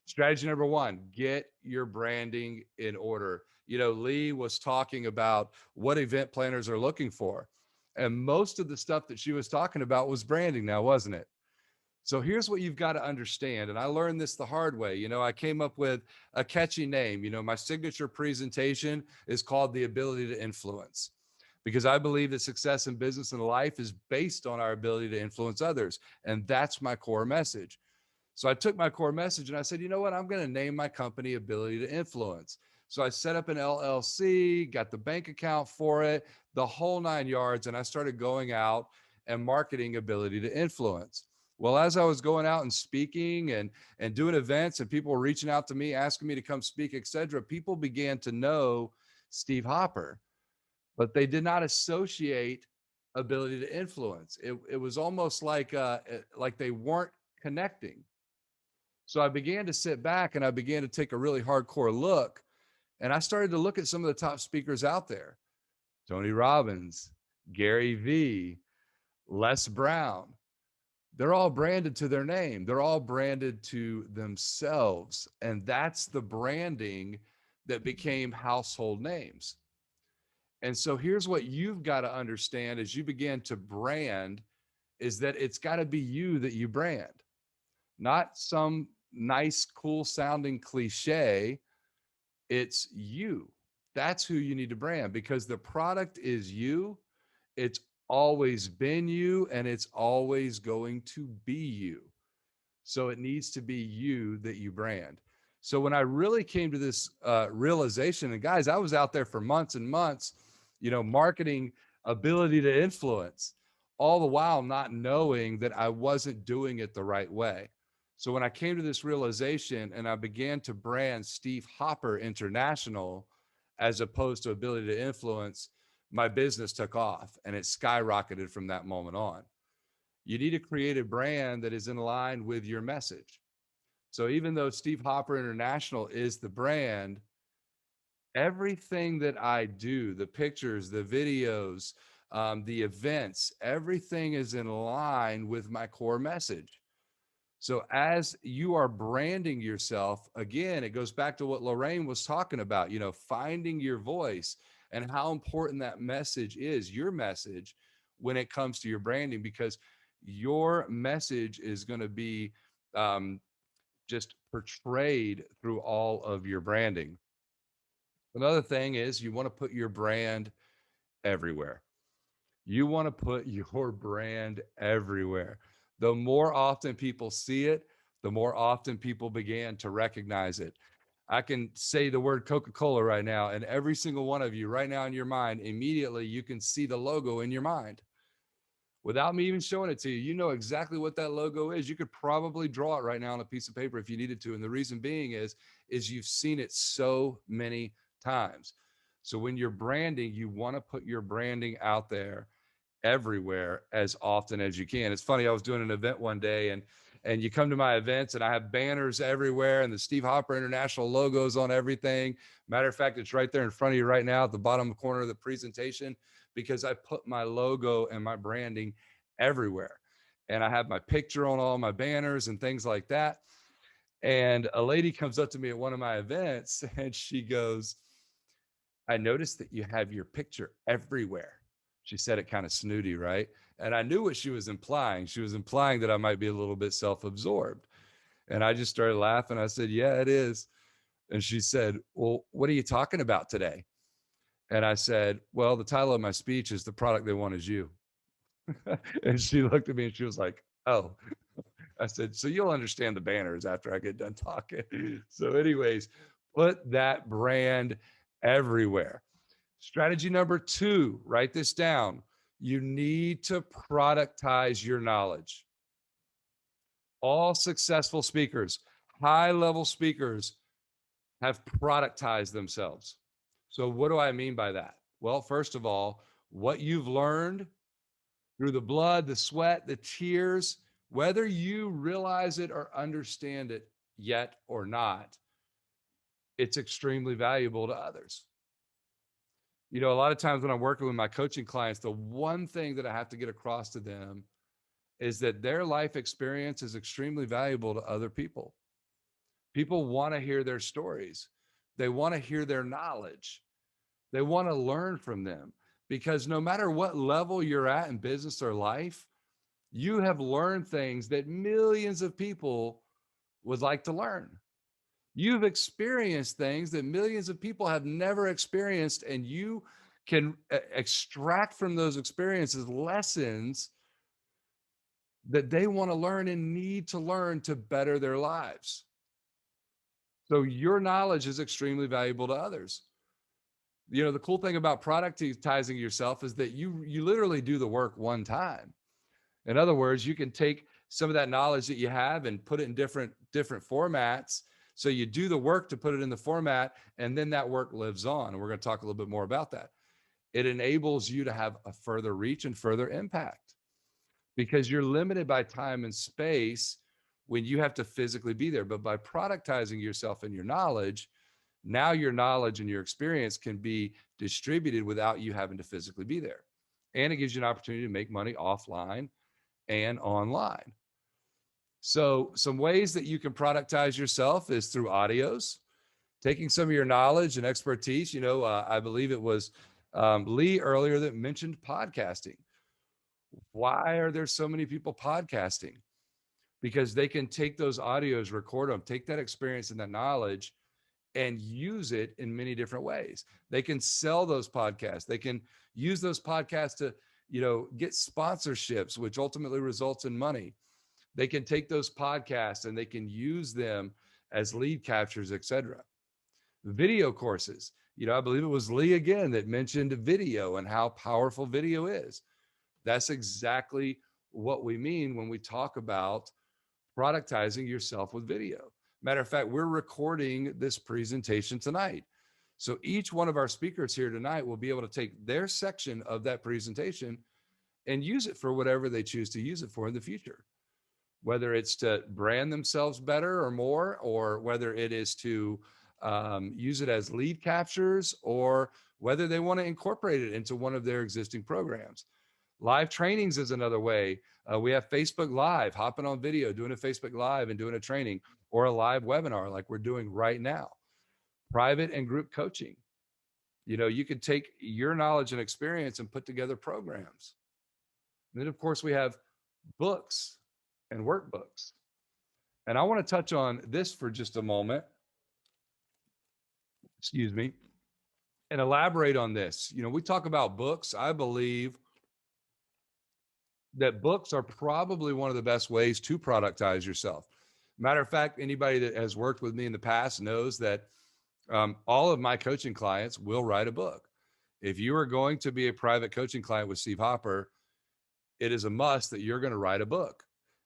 Strategy number 1, get your branding in order. You know, Lee was talking about what event planners are looking for. And most of the stuff that she was talking about was branding now, wasn't it? So here's what you've got to understand. And I learned this the hard way. You know, I came up with a catchy name. You know, my signature presentation is called The Ability to Influence, because I believe that success in business and life is based on our ability to influence others. And that's my core message. So I took my core message and I said, you know what? I'm going to name my company Ability to Influence. So I set up an LLC, got the bank account for it, the whole 9 yards. And I started going out and marketing Ability to Influence. Well, as I was going out and speaking and doing events and people were reaching out to me, asking me to come speak, etc., people began to know Steve Hopper, but they did not associate Ability to Influence. It was almost like they weren't connecting. So I began to sit back and I began to take a really hardcore look. And I started to look at some of the top speakers out there: Tony Robbins, Gary Vee, Les Brown. They're all branded to their name. They're all branded to themselves. And that's the branding that became household names. And so here's what you've got to understand as you begin to brand is that it's got to be you that you brand, not some nice, cool sounding cliche. It's you. That's who you need to brand, because the product is you. It's always been you, and it's always going to be you. So it needs to be you that you brand. So when I really came to this realization, and guys, I was out there for months and months, marketing ability to influence, all the while not knowing that I wasn't doing it the right way. So when I came to this realization and I began to brand Steve Hopper International as opposed to ability to influence, my business took off and it skyrocketed from that moment on. You need to create a brand that is in line with your message. So even though Steve Hopper International is the brand, everything that I do, the pictures, the videos, the events, everything is in line with my core message. So as you are branding yourself, again, it goes back to what Lorraine was talking about, finding your voice and how important that message is, your message, when it comes to your branding, because your message is going to be just portrayed through all of your branding. Another thing is you want to put your brand everywhere. You want to put your brand everywhere. The more often people see it, the more often people begin to recognize it. I can say the word Coca-Cola right now, and every single one of you right now in your mind, immediately you can see the logo in your mind. Without me even showing it to you, you know exactly what that logo is. You could probably draw it right now on a piece of paper if you needed to. And the reason being is you've seen it so many times. So when you're branding, you want to put your branding out there everywhere as often as you can. It's funny, I was doing an event one day, and you come to my events and I have banners everywhere and the Steve Hopper International logos on everything. Matter of fact, it's right there in front of you right now at the bottom corner of the presentation, because I put my logo and my branding everywhere. And I have my picture on all my banners and things like that. And a lady comes up to me at one of my events and she goes, "I noticed that you have your picture everywhere." She said it kind of snooty, right? And I knew what she was implying. She was implying that I might be a little bit self-absorbed. And I just started laughing. I said, "Yeah, it is." And she said, "Well, what are you talking about today?" And I said, "Well, the title of my speech is The Product They Want Is You." And she looked at me and she was like, "Oh." I said, "So you'll understand the banners after I get done talking." So anyways, put that brand everywhere. Strategy number 2, write this down. You need to productize your knowledge. All successful speakers, high-level speakers, have productized themselves. So what do I mean by that? Well, first of all, what you've learned through the blood, the sweat, the tears, whether you realize it or understand it yet or not, it's extremely valuable to others. A lot of times when I'm working with my coaching clients, the one thing that I have to get across to them is that their life experience is extremely valuable to other people. People want to hear their stories. They want to hear their knowledge. They want to learn from them, because no matter what level you're at in business or life, you have learned things that millions of people would like to learn. You've experienced things that millions of people have never experienced, and you can extract from those experiences lessons that they want to learn and need to learn to better their lives. So your knowledge is extremely valuable to others. The cool thing about productizing yourself is that you literally do the work one time. In other words, you can take some of that knowledge that you have and put it in different formats. So you do the work to put it in the format, and then that work lives on. And we're going to talk a little bit more about that. It enables you to have a further reach and further impact, because you're limited by time and space when you have to physically be there. But by productizing yourself and your knowledge, now your knowledge and your experience can be distributed without you having to physically be there. And it gives you an opportunity to make money offline and online. So some ways that you can productize yourself is through audios, taking some of your knowledge and expertise. I believe it was Lee earlier that mentioned podcasting. Why are there so many people podcasting? Because they can take those audios, record them, take that experience and that knowledge and use it in many different ways. They can sell those podcasts. They can use those podcasts to, get sponsorships, which ultimately results in money. They can take those podcasts and they can use them as lead captures, etc. Video courses. I believe it was Lee again that mentioned video and how powerful video is. That's exactly what we mean when we talk about productizing yourself with video. Matter of fact, we're recording this presentation tonight. So each one of our speakers here tonight will be able to take their section of that presentation and use it for whatever they choose to use it for in the future. Whether it's to brand themselves better or more, or whether it is to use it as lead captures, or whether they want to incorporate it into one of their existing programs. Live trainings is another way. We have Facebook Live, hopping on video, doing a Facebook Live and doing a training, or a live webinar like we're doing right now. Private and group coaching. You could take your knowledge and experience and put together programs. And then, of course, we have books and workbooks. And I want to touch on this for just a moment. Excuse me. And elaborate on this. We talk about books. I believe that books are probably one of the best ways to productize yourself. Matter of fact, anybody that has worked with me in the past knows that all of my coaching clients will write a book. If you are going to be a private coaching client with Steve Hopper, it is a must that you're going to write a book.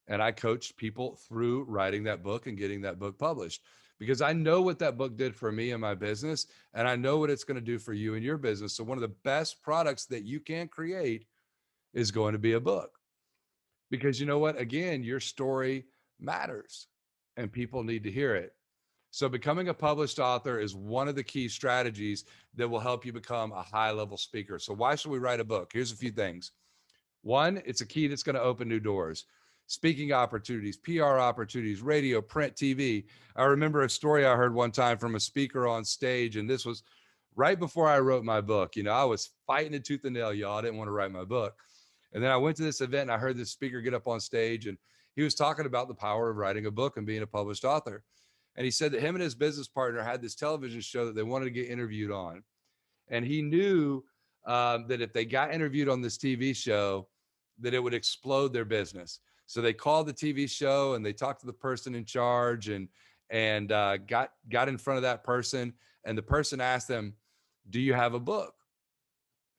And I coach people through writing that book and getting that book published, because I know what that book did for me and my business, and I know what it's going to do for you and your business. So one of the best products that you can create is going to be a book, because you know what? Again, your story matters and people need to hear it. So becoming a published author is one of the key strategies that will help you become a high-level speaker. So why should we write a book? Here's a few things. One, it's a key that's going to open new doors. Speaking opportunities, PR opportunities, radio, print, TV. I remember a story I heard one time from a speaker on stage, and this was right before I wrote my book. I was fighting it tooth and nail, y'all. I didn't want to write my book. And then I went to this event and I heard this speaker get up on stage, and he was talking about the power of writing a book and being a published author. And he said that him and his business partner had this television show that they wanted to get interviewed on. And he knew that if they got interviewed on this TV show, that it would explode their business. So they called the TV show and they talked to the person in charge and got in front of that person. And the person asked them, "Do you have a book?"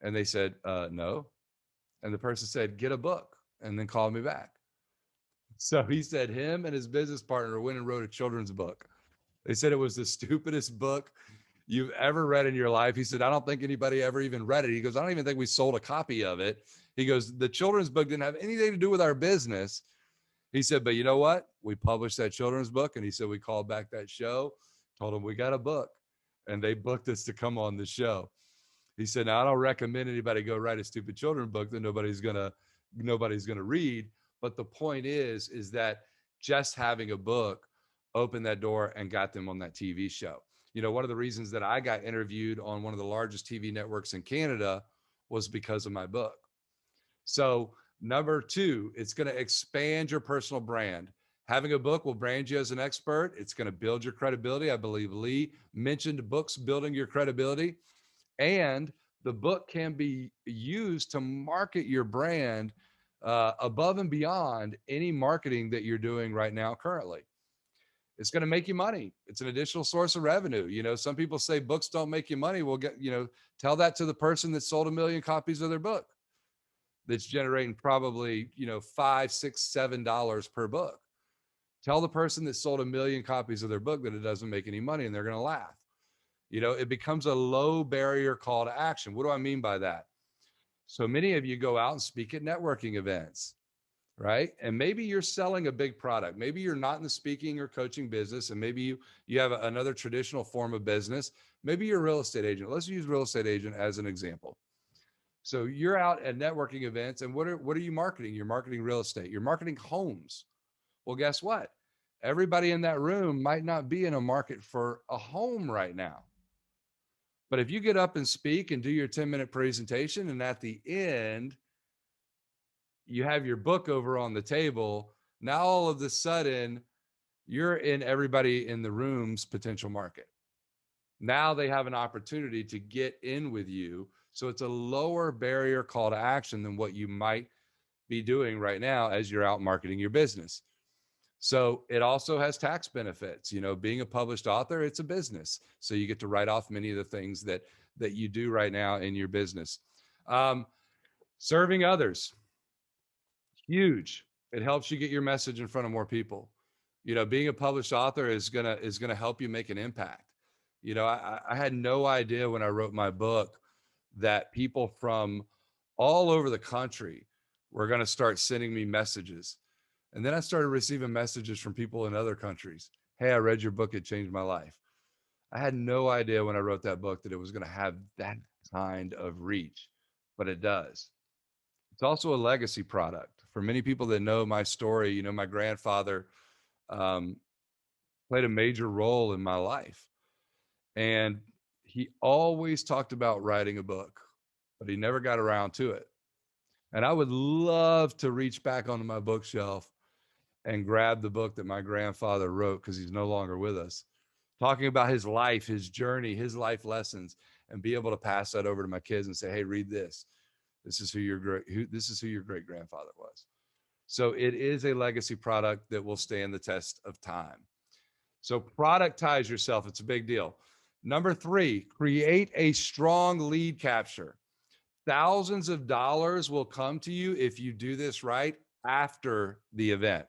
And they said, "No." And the person said, "Get a book and then call me back." So he said him and his business partner went and wrote a children's book. They said it was the stupidest book you've ever read in your life. He said, "I don't think anybody ever even read it." He goes, "I don't even think we sold a copy of it." He goes, "The children's book didn't have anything to do with our business." He said, "But you know what? We published that children's book." And he said, "We called back that show, told them we got a book, and they booked us to come on the show." He said, "Now I don't recommend anybody go write a stupid children's book that nobody's gonna read. But the point is that just having a book opened that door and got them on that TV show. One of the reasons that I got interviewed on one of the largest TV networks in Canada was because of my book. So number two, it's going to expand your personal brand. Having a book will brand you as an expert. It's going to build your credibility. I believe Lee mentioned books building your credibility. And the book can be used to market your brand above and beyond any marketing that you're doing right now currently. It's going to make you money. It's an additional source of revenue. Some people say books don't make you money. Well, tell that to the person that sold 1 million copies of their book, that's generating probably, $5, $6, $7 per book. Tell the person that sold 1 million copies of their book that it doesn't make any money, and they're going to laugh. It becomes a low barrier call to action. What do I mean by that? So many of you go out and speak at networking events. right? And maybe you're selling a big product. Maybe you're not in the speaking or coaching business, and maybe you have another traditional form of business. Maybe you're a real estate agent. Let's use real estate agent as an example. So you're out at networking events, and what are you marketing? You're marketing real estate. You're marketing homes. Well, guess what? Everybody in that room might not be in a market for a home right now. But if you get up and speak and do your 10-minute presentation, and at the end, you have your book over on the table, now all of a sudden, you're in everybody in the room's potential market. Now they have an opportunity to get in with you. So it's a lower barrier call to action than what you might be doing right now as you're out marketing your business. So it also has tax benefits. You know, being a published author, it's a business. So you get to write off many of the things that you do right now in your business. Serving others, huge. It helps you get your message in front of more people. You know, being a published author is gonna help you make an impact. You know, I had no idea when I wrote my book that people from all over the country were going to start sending me messages. And then I started receiving messages from people in other countries. Hey, I read your book. It changed my life. I had no idea when I wrote that book that it was going to have that kind of reach, but it does. It's also a legacy product. For many people that know my story, you know, my grandfather um, played a major role in my life. And he always talked about writing a book, but he never got around to it. And I would love to reach back onto my bookshelf and grab the book that my grandfather wrote, because he's no longer with us, talking about his life, his journey, his life lessons, and be able to pass that over to my kids and say, hey, read this. This is who your great grandfather was. So it is a legacy product that will stand the test of time. So productize yourself. It's a big deal. Number 3, create a strong lead capture. Thousands of dollars will come to you if you do this right after the event.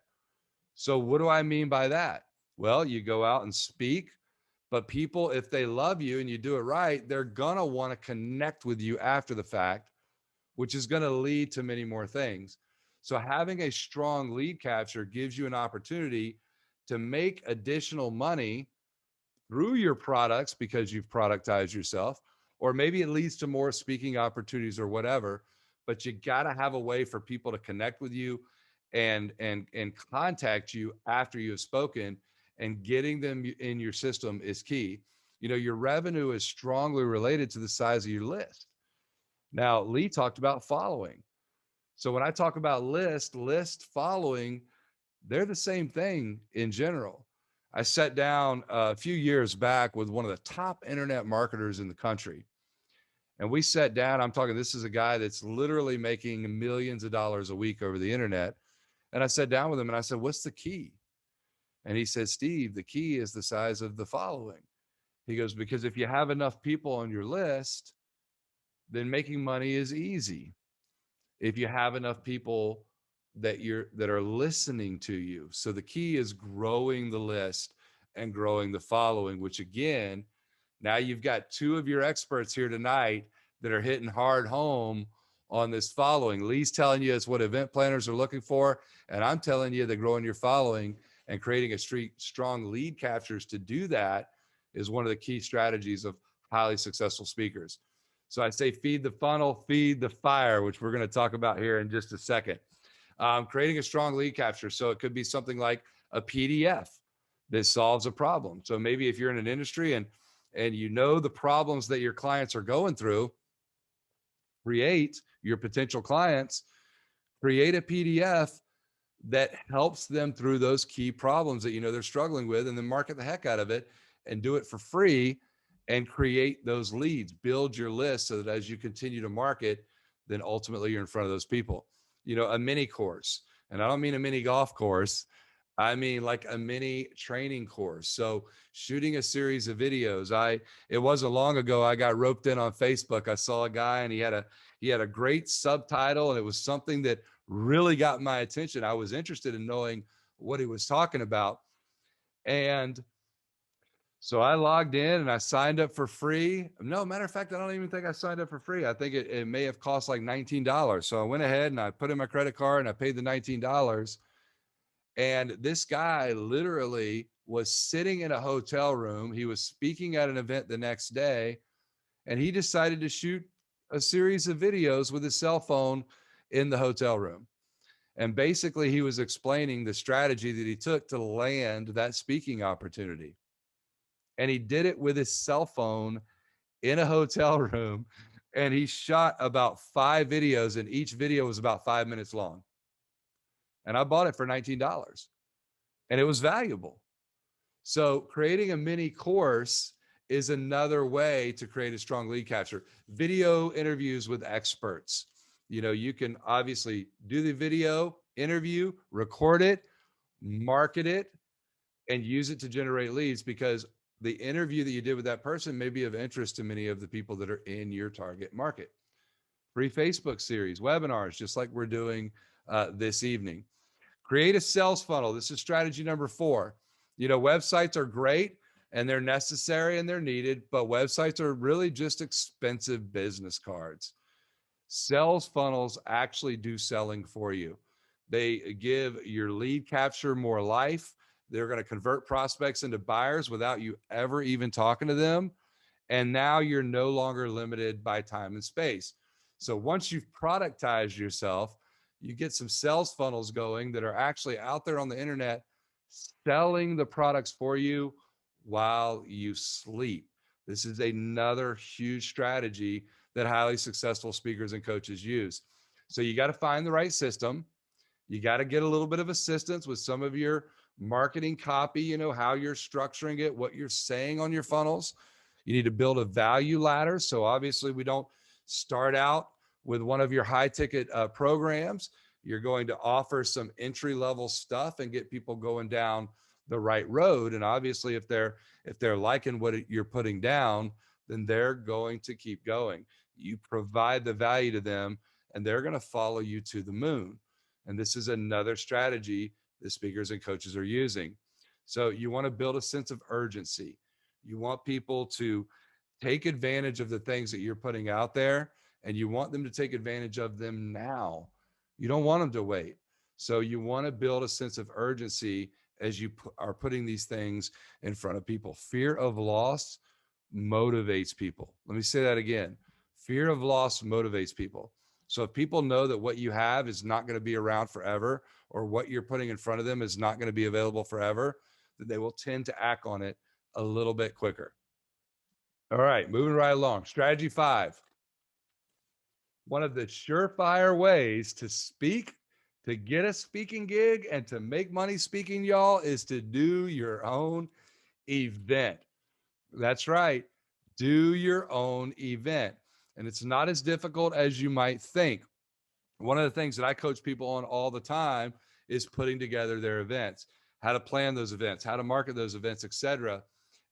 So what do I mean by that? Well, you go out and speak, but people, if they love you and you do it right, they're going to want to connect with you after the fact, which is going to lead to many more things. So having a strong lead capture gives you an opportunity to make additional money through your products because you've productized yourself, or maybe it leads to more speaking opportunities or whatever. But you got to have a way for people to connect with you and contact you after you have spoken, and getting them in your system is key. You know, your revenue is strongly related to the size of your list. Now, Lee talked about following. So when I talk about list following, they're the same thing in general. I sat down a few years back with one of the top internet marketers in the country. And we sat down, I'm talking, this is a guy that's literally making millions of dollars a week over the internet. And I sat down with him and I said, what's the key? And he said, Steve, the key is the size of the following. He goes, because if you have enough people on your list, then making money is easy. If you have enough people that are listening to you. So the key is growing the list and growing the following, which again, now you've got 2 of your experts here tonight that are hitting hard home on this following. Lee's telling you it's what event planners are looking for, and I'm telling you that growing your following and creating a strong lead captures to do that is one of the key strategies of highly successful speakers. So I say feed the funnel, feed the fire, which we're going to talk about here in just a second. Creating a strong lead capture. So it could be something like a PDF that solves a problem. So maybe if you're in an industry and you know the problems that your clients are going through, create your potential clients, create a PDF that helps them through those key problems that you know they're struggling with, and then market the heck out of it and do it for free and create those leads. Build your list so that as you continue to market, then ultimately you're in front of those people. You know, a mini course, and I don't mean a mini golf course, I mean like a mini training course. So shooting a series of videos. It wasn't long ago I got roped in on Facebook. I saw a guy and he had a great subtitle, and it was something that really got my attention. I was interested in knowing what he was talking about. And So I logged in and I signed up for free. No, matter of fact, I don't even think I signed up for free. I think it may have cost like $19. So I went ahead and I put in my credit card and I paid the $19. And this guy literally was sitting in a hotel room. He was speaking at an event the next day, and he decided to shoot a series of videos with his cell phone in the hotel room. And basically, he was explaining the strategy that he took to land that speaking opportunity. And he did it with his cell phone in a hotel room. And he shot about 5 videos, and each video was about 5 minutes long. And I bought it for $19, and it was valuable. So creating a mini course is another way to create a strong lead capture. Video interviews with experts. You know, you can obviously do the video interview, record it, market it, and use it to generate leads, because the interview that you did with that person may be of interest to many of the people that are in your target market. Free Facebook series, webinars, just like we're doing this evening. Create a sales funnel. This is strategy number 4. You know, websites are great and they're necessary and they're needed, but websites are really just expensive business cards. Sales funnels actually do selling for you. They give your lead capture more life. They're going to convert prospects into buyers without you ever even talking to them. And now you're no longer limited by time and space. So once you've productized yourself, you get some sales funnels going that are actually out there on the internet selling the products for you while you sleep. This is another huge strategy that highly successful speakers and coaches use. So you got to find the right system. You got to get a little bit of assistance with some of your marketing copy, you know, how you're structuring it, what you're saying on your funnels. You need to build a value ladder. So obviously we don't start out with one of your high ticket programs. You're going to offer some entry level stuff and get people going down the right road. And obviously if they're liking what you're putting down, then they're going to keep going. You provide the value to them and they're going to follow you to the moon. And this is another strategy that speakers and coaches are using. So you want to build a sense of urgency. You want people to take advantage of the things that you're putting out there, and you want them to take advantage of them now. You don't want them to wait. So you want to build a sense of urgency as you are putting these things in front of people. Fear of loss motivates people. Let me say that again. Fear of loss motivates people. So if people know that what you have is not going to be around forever, or what you're putting in front of them is not going to be available forever, then they will tend to act on it a little bit quicker. All right, moving right along. Strategy 5. One of the surefire ways to speak, to get a speaking gig, and to make money speaking, y'all, is to do your own event. That's right. Do your own event. And it's not as difficult as you might think. One of the things that I coach people on all the time is putting together their events, how to plan those events, how to market those events, etc.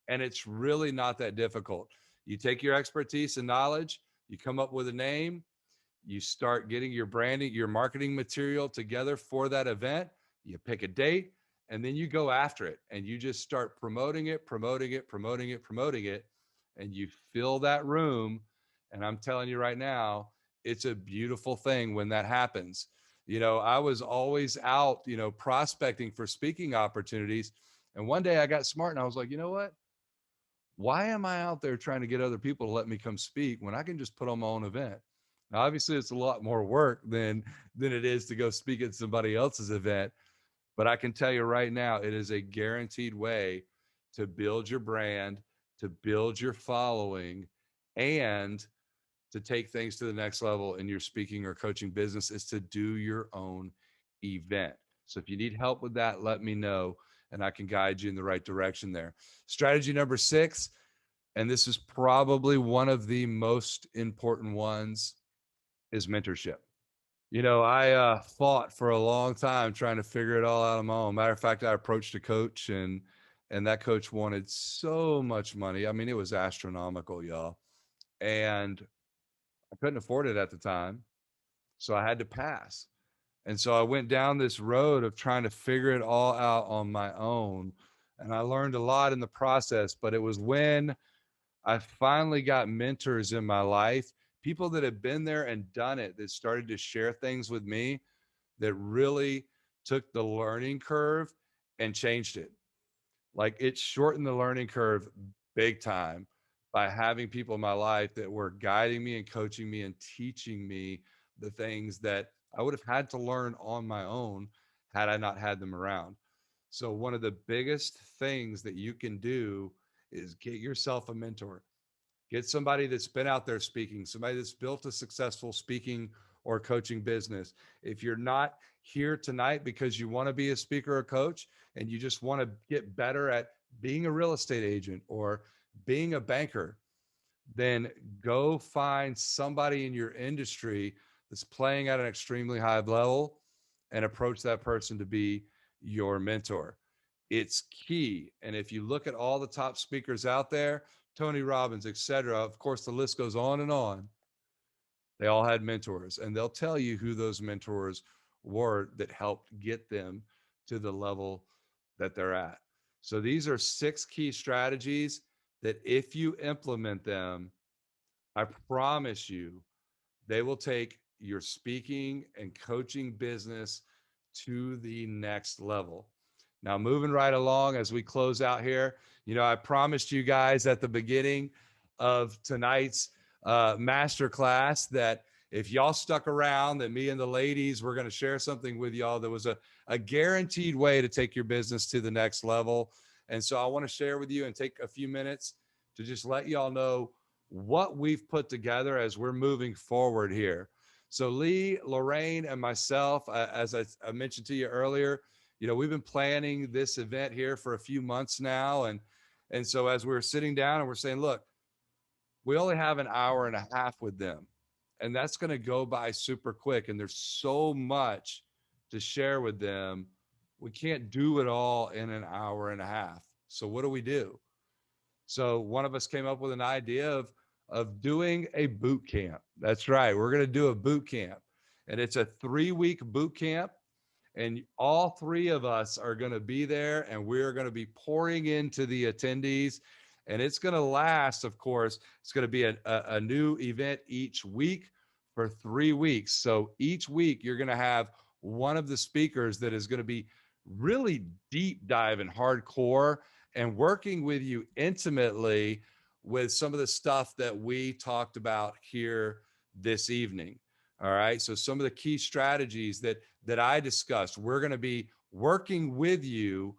And it's really not that difficult. You take your expertise and knowledge, you come up with a name, you start getting your branding, your marketing material together for that event, you pick a date, and then you go after it and you just start promoting it, and you fill that room. And I'm telling you right now, it's a beautiful thing when that happens. You know, I was always out, you know, prospecting for speaking opportunities. And one day I got smart and I was like, you know what? Why am I out there trying to get other people to let me come speak when I can just put on my own event? Now, obviously, it's a lot more work than it is to go speak at somebody else's event. But I can tell you right now, it is a guaranteed way to build your brand, to build your following, and to take things to the next level in your speaking or coaching business, is to do your own event. So if you need help with that, let me know and I can guide you in the right direction there. Strategy number 6, and this is probably one of the most important ones, is mentorship. You know, I fought for a long time trying to figure it all out on my own. Matter of fact, I approached a coach and that coach wanted so much money. I mean, it was astronomical, y'all. And I couldn't afford it at the time. So I had to pass. And so I went down this road of trying to figure it all out on my own. and I learned a lot in the process, but it was when I finally got mentors in my life, people that have been there and done it, that started to share things with me that really took the learning curve and changed it. Like, it shortened the learning curve big time by having people in my life that were guiding me and coaching me and teaching me the things that I would have had to learn on my own had I not had them around. So one of the biggest things that you can do is get yourself a mentor. Get somebody that's been out there speaking, somebody that's built a successful speaking or coaching business. If you're not here tonight because you want to be a speaker or coach and you just want to get better at being a real estate agent or being a banker, then go find somebody in your industry that's playing at an extremely high level and approach that person to be your mentor. It's key. And if you look at all the top speakers out there, Tony Robbins, etc., of course, the list goes on and on. They all had mentors, and they'll tell you who those mentors were that helped get them to the level that they're at. So these are 6 key strategies that if you implement them, I promise you, they will take your speaking and coaching business to the next level. Now, moving right along as we close out here, I promised you guys at the beginning of tonight's masterclass that if y'all stuck around, that me and the ladies were going to share something with y'all that was a guaranteed way to take your business to the next level. And so I want to share with you and take a few minutes to just let y'all know what we've put together as we're moving forward here. So Lee, Lorraine, and myself, as I mentioned to you earlier, we've been planning this event here for a few months now. And so as we were sitting down and we're saying, look, we only have an hour and a half with them, and that's going to go by super quick. And there's so much to share with them. We can't do it all in an hour and a half. So what do we do? So one of us came up with an idea of doing a boot camp. That's right. We're going to do a boot camp, and it's a 3-week boot camp. And all 3 of us are going to be there, and we're going to be pouring into the attendees. And it's going to last, of course, it's going to be a new event each week for 3 weeks. So each week you're going to have one of the speakers that is going to be really deep dive and hardcore and working with you intimately with some of the stuff that we talked about here this evening. All right. So some of the key strategies that I discussed, we're going to be working with you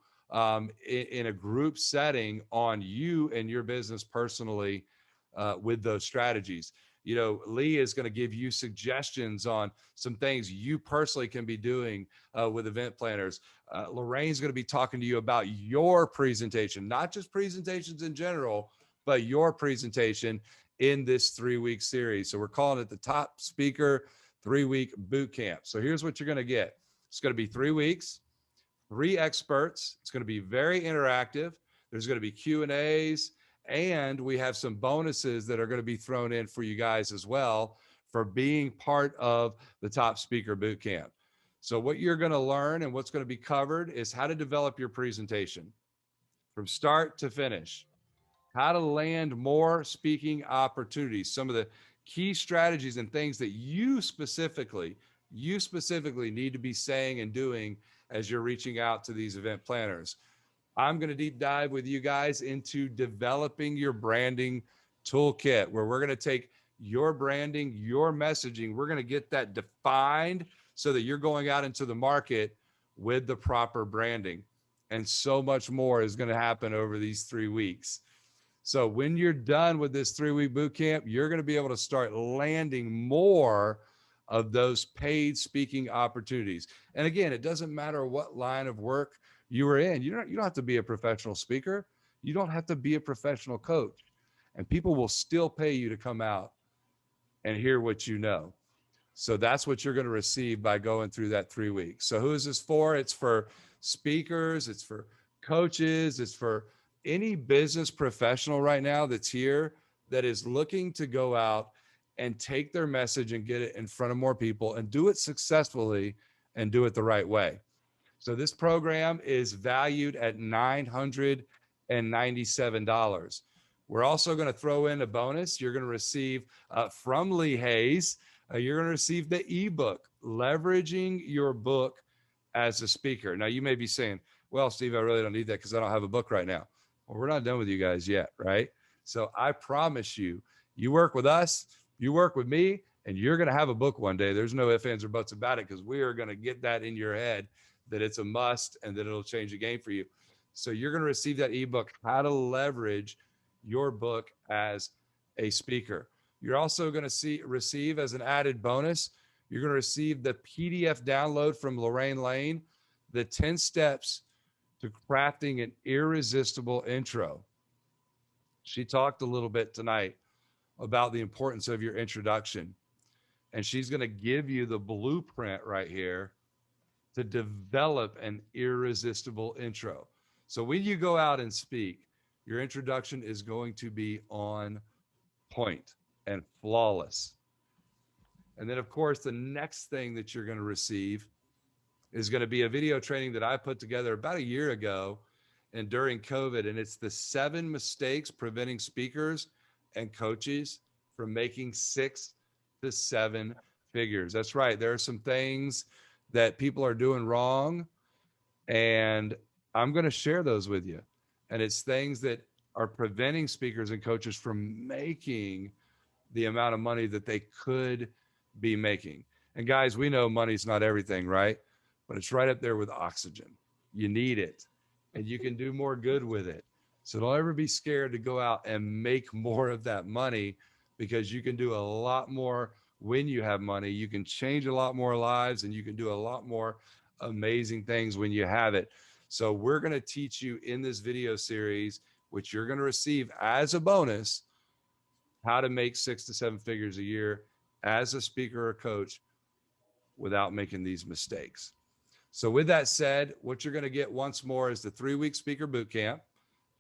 in a group setting on you and your business personally with those strategies. Lee is going to give you suggestions on some things you personally can be doing with event planners. Lorraine's going to be talking to you about your presentation, not just presentations in general, but your presentation in this 3-week series. So we're calling it the Top Speaker 3-week Boot Camp. So here's what you're going to get. It's going to be 3 weeks, 3 experts. It's going to be very interactive. There's going to be Q&As, and we have some bonuses that are going to be thrown in for you guys as well for being part of the Top Speaker Boot Camp. So what you're going to learn and what's going to be covered is how to develop your presentation from start to finish, how to land more speaking opportunities, some of the key strategies and things that you specifically need to be saying and doing as you're reaching out to these event planners. I'm going to deep dive with you guys into developing your branding toolkit, where we're going to take your branding, your messaging, we're going to get that defined so that you're going out into the market with the proper branding. And so much more is going to happen over these 3 weeks. So when you're done with this 3-week boot camp, you're going to be able to start landing more of those paid speaking opportunities. And again, it doesn't matter what line of work you are in. You don't have to be a professional speaker. You don't have to be a professional coach. And people will still pay you to come out and hear what you know. So that's what you're going to receive by going through that 3 weeks. So who is this for? It's for speakers. It's for coaches. It's for any business professional right now that's here that is looking to go out and take their message and get it in front of more people and do it successfully and do it the right way. So this program is valued at $997. We're also going to throw in a bonus. You're going to receive from Lee Hayes, you're going to receive the ebook, Leveraging Your Book as a Speaker. Now, you may be saying, well, Steve, I really don't need that because I don't have a book right now. Well, we're not done with you guys yet, right? So I promise you, you work with us, you work with me, and you're going to have a book one day. There's no ifs, ands, or buts about it, because we are going to get that in your head that it's a must and that it'll change the game for you. So you're going to receive that ebook, How to Leverage Your Book as a Speaker. You're also going to receive as an added bonus, you're going to receive the PDF download from Lorraine Lane, the 10 steps to crafting an irresistible intro. She talked a little bit tonight about the importance of your introduction, and she's going to give you the blueprint right here to develop an irresistible intro. So when you go out and speak, your introduction is going to be on point and flawless. And then, of course, the next thing that you're going to receive is going to be a video training that I put together about a year ago and during COVID. And it's the 7 mistakes preventing speakers and coaches from making 6 to 7 figures. That's right. There are some things that people are doing wrong, and I'm going to share those with you. And it's things that are preventing speakers and coaches from making the amount of money that they could be making. And guys, we know money's not everything, right? But it's right up there with oxygen. You need it, and you can do more good with it. So don't ever be scared to go out and make more of that money, because you can do a lot more when you have money. You can change a lot more lives, and you can do a lot more amazing things when you have it. So we're going to teach you in this video series, which you're going to receive as a bonus, how to make 6 to 7 figures a year as a speaker or coach without making these mistakes. So with that said, what you're going to get once more is the 3-week speaker bootcamp,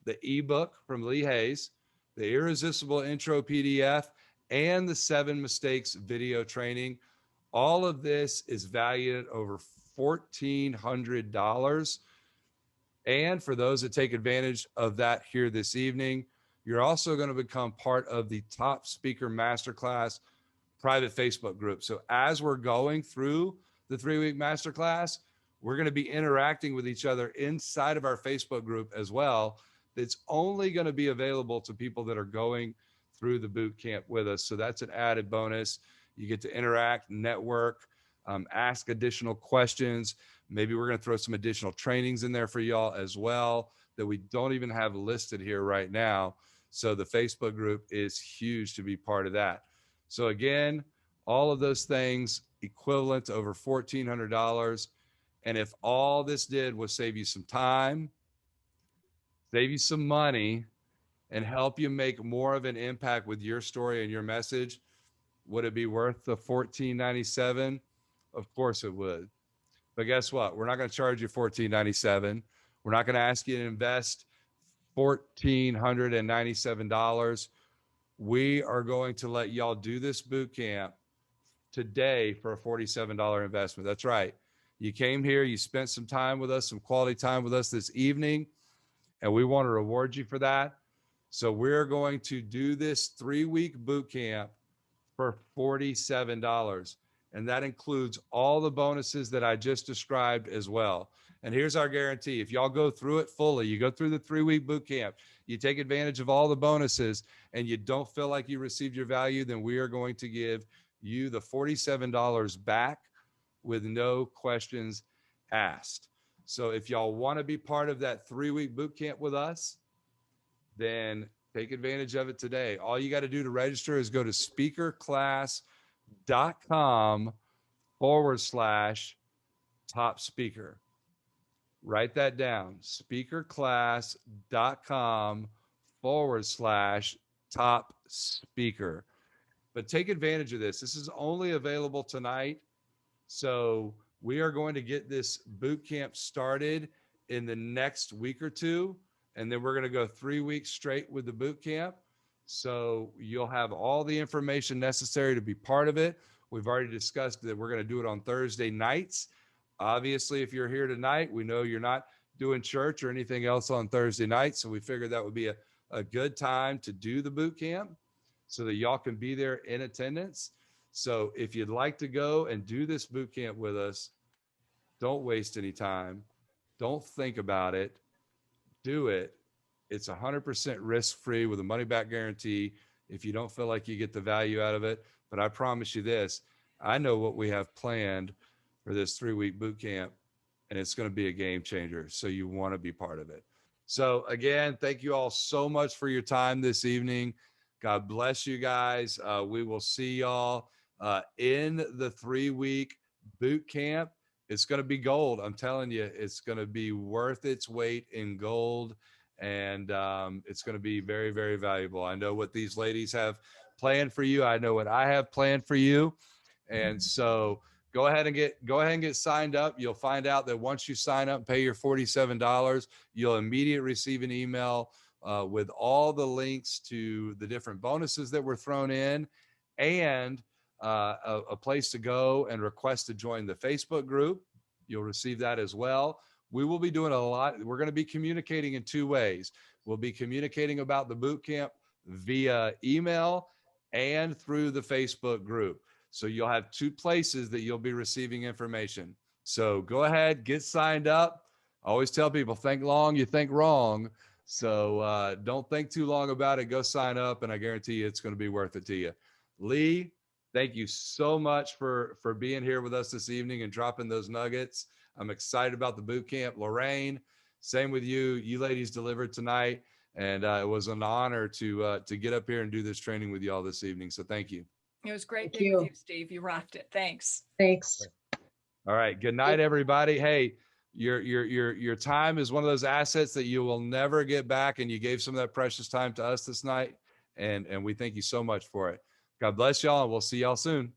the ebook from Lee Hayes, the irresistible intro PDF, and the 7 mistakes video training. All of this is valued at over $1,400. And for those that take advantage of that here this evening, you're also going to become part of the Top Speaker Masterclass private Facebook group. So as we're going through the 3-week masterclass, we're going to be interacting with each other inside of our Facebook group as well. It's only going to be available to people that are going through the boot camp with us. So that's an added bonus. You get to interact, network, ask additional questions. Maybe we're going to throw some additional trainings in there for y'all as well that we don't even have listed here right now. So the Facebook group is huge to be part of that. So again, all of those things equivalent to over $1,400. And if all this did was save you some time, save you some money, and help you make more of an impact with your story and your message, would it be worth the $1,497? Of course it would. But guess what? We're not going to charge you $1,497. We're not going to ask you to invest $1,497. We are going to let y'all do this boot camp today for a $47 investment. That's right. You came here, you spent some time with us, some quality time with us this evening, and we want to reward you for that. So we're going to do this 3-week boot camp for $47. And that includes all the bonuses that I just described as well. And here's our guarantee. If y'all go through it fully, you go through the 3-week boot camp, you take advantage of all the bonuses, and you don't feel like you received your value, then we are going to give you the $47 back with no questions asked. So if y'all want to be part of that 3-week boot camp with us, then take advantage of it today. All you got to do to register is go to speakerclass.com/top speaker. Write that down, speakerclass.com/top speaker. But take advantage of this. This is only available tonight. So we are going to get this boot camp started in the next week or two. And then we're going to go 3 weeks straight with the boot camp. So you'll have all the information necessary to be part of it. We've already discussed that we're going to do it on Thursday nights. Obviously, if you're here tonight, we know you're not doing church or anything else on Thursday night. So we figured that would be a good time to do the boot camp so that y'all can be there in attendance. So if you'd like to go and do this boot camp with us, don't waste any time. Don't think about it. Do it. It's 100% risk-free with a money-back guarantee if you don't feel like you get the value out of it. But I promise you this, I know what we have planned for this 3-week boot camp, and it's going to be a game changer. So you want to be part of it. So again, thank you all so much for your time this evening. God bless you guys. We will see y'all in the 3-week boot camp. It's going to be gold. I'm telling you, it's going to be worth its weight in gold. And it's going to be very, very valuable. I know what these ladies have planned for you. I know what I have planned for you. And so go ahead and get signed up. You'll find out that once you sign up and pay your $47, you'll immediately receive an email with all the links to the different bonuses that were thrown in, and a place to go and request to join the Facebook group. You'll receive that as well. We will be doing a lot. We're going to be communicating in 2 ways. We'll be communicating about the boot camp via email and through the Facebook group. So you'll have 2 places that you'll be receiving information. So go ahead, get signed up. I always tell people, think long, you think wrong. So don't think too long about it. Go sign up, and I guarantee you it's going to be worth it to you. Lee, thank you so much for being here with us this evening and dropping those nuggets. I'm excited about the boot camp. Lorraine, same with you. You ladies delivered tonight, and it was an honor to get up here and do this training with you all this evening. So thank you. It was great Thank being with you. you, Steve. You rocked it. Thanks. Thanks. All right. Good night, everybody. Hey, your time is one of those assets that you will never get back, and you gave some of that precious time to us this night, and we thank you so much for it. God bless y'all, and we'll see y'all soon.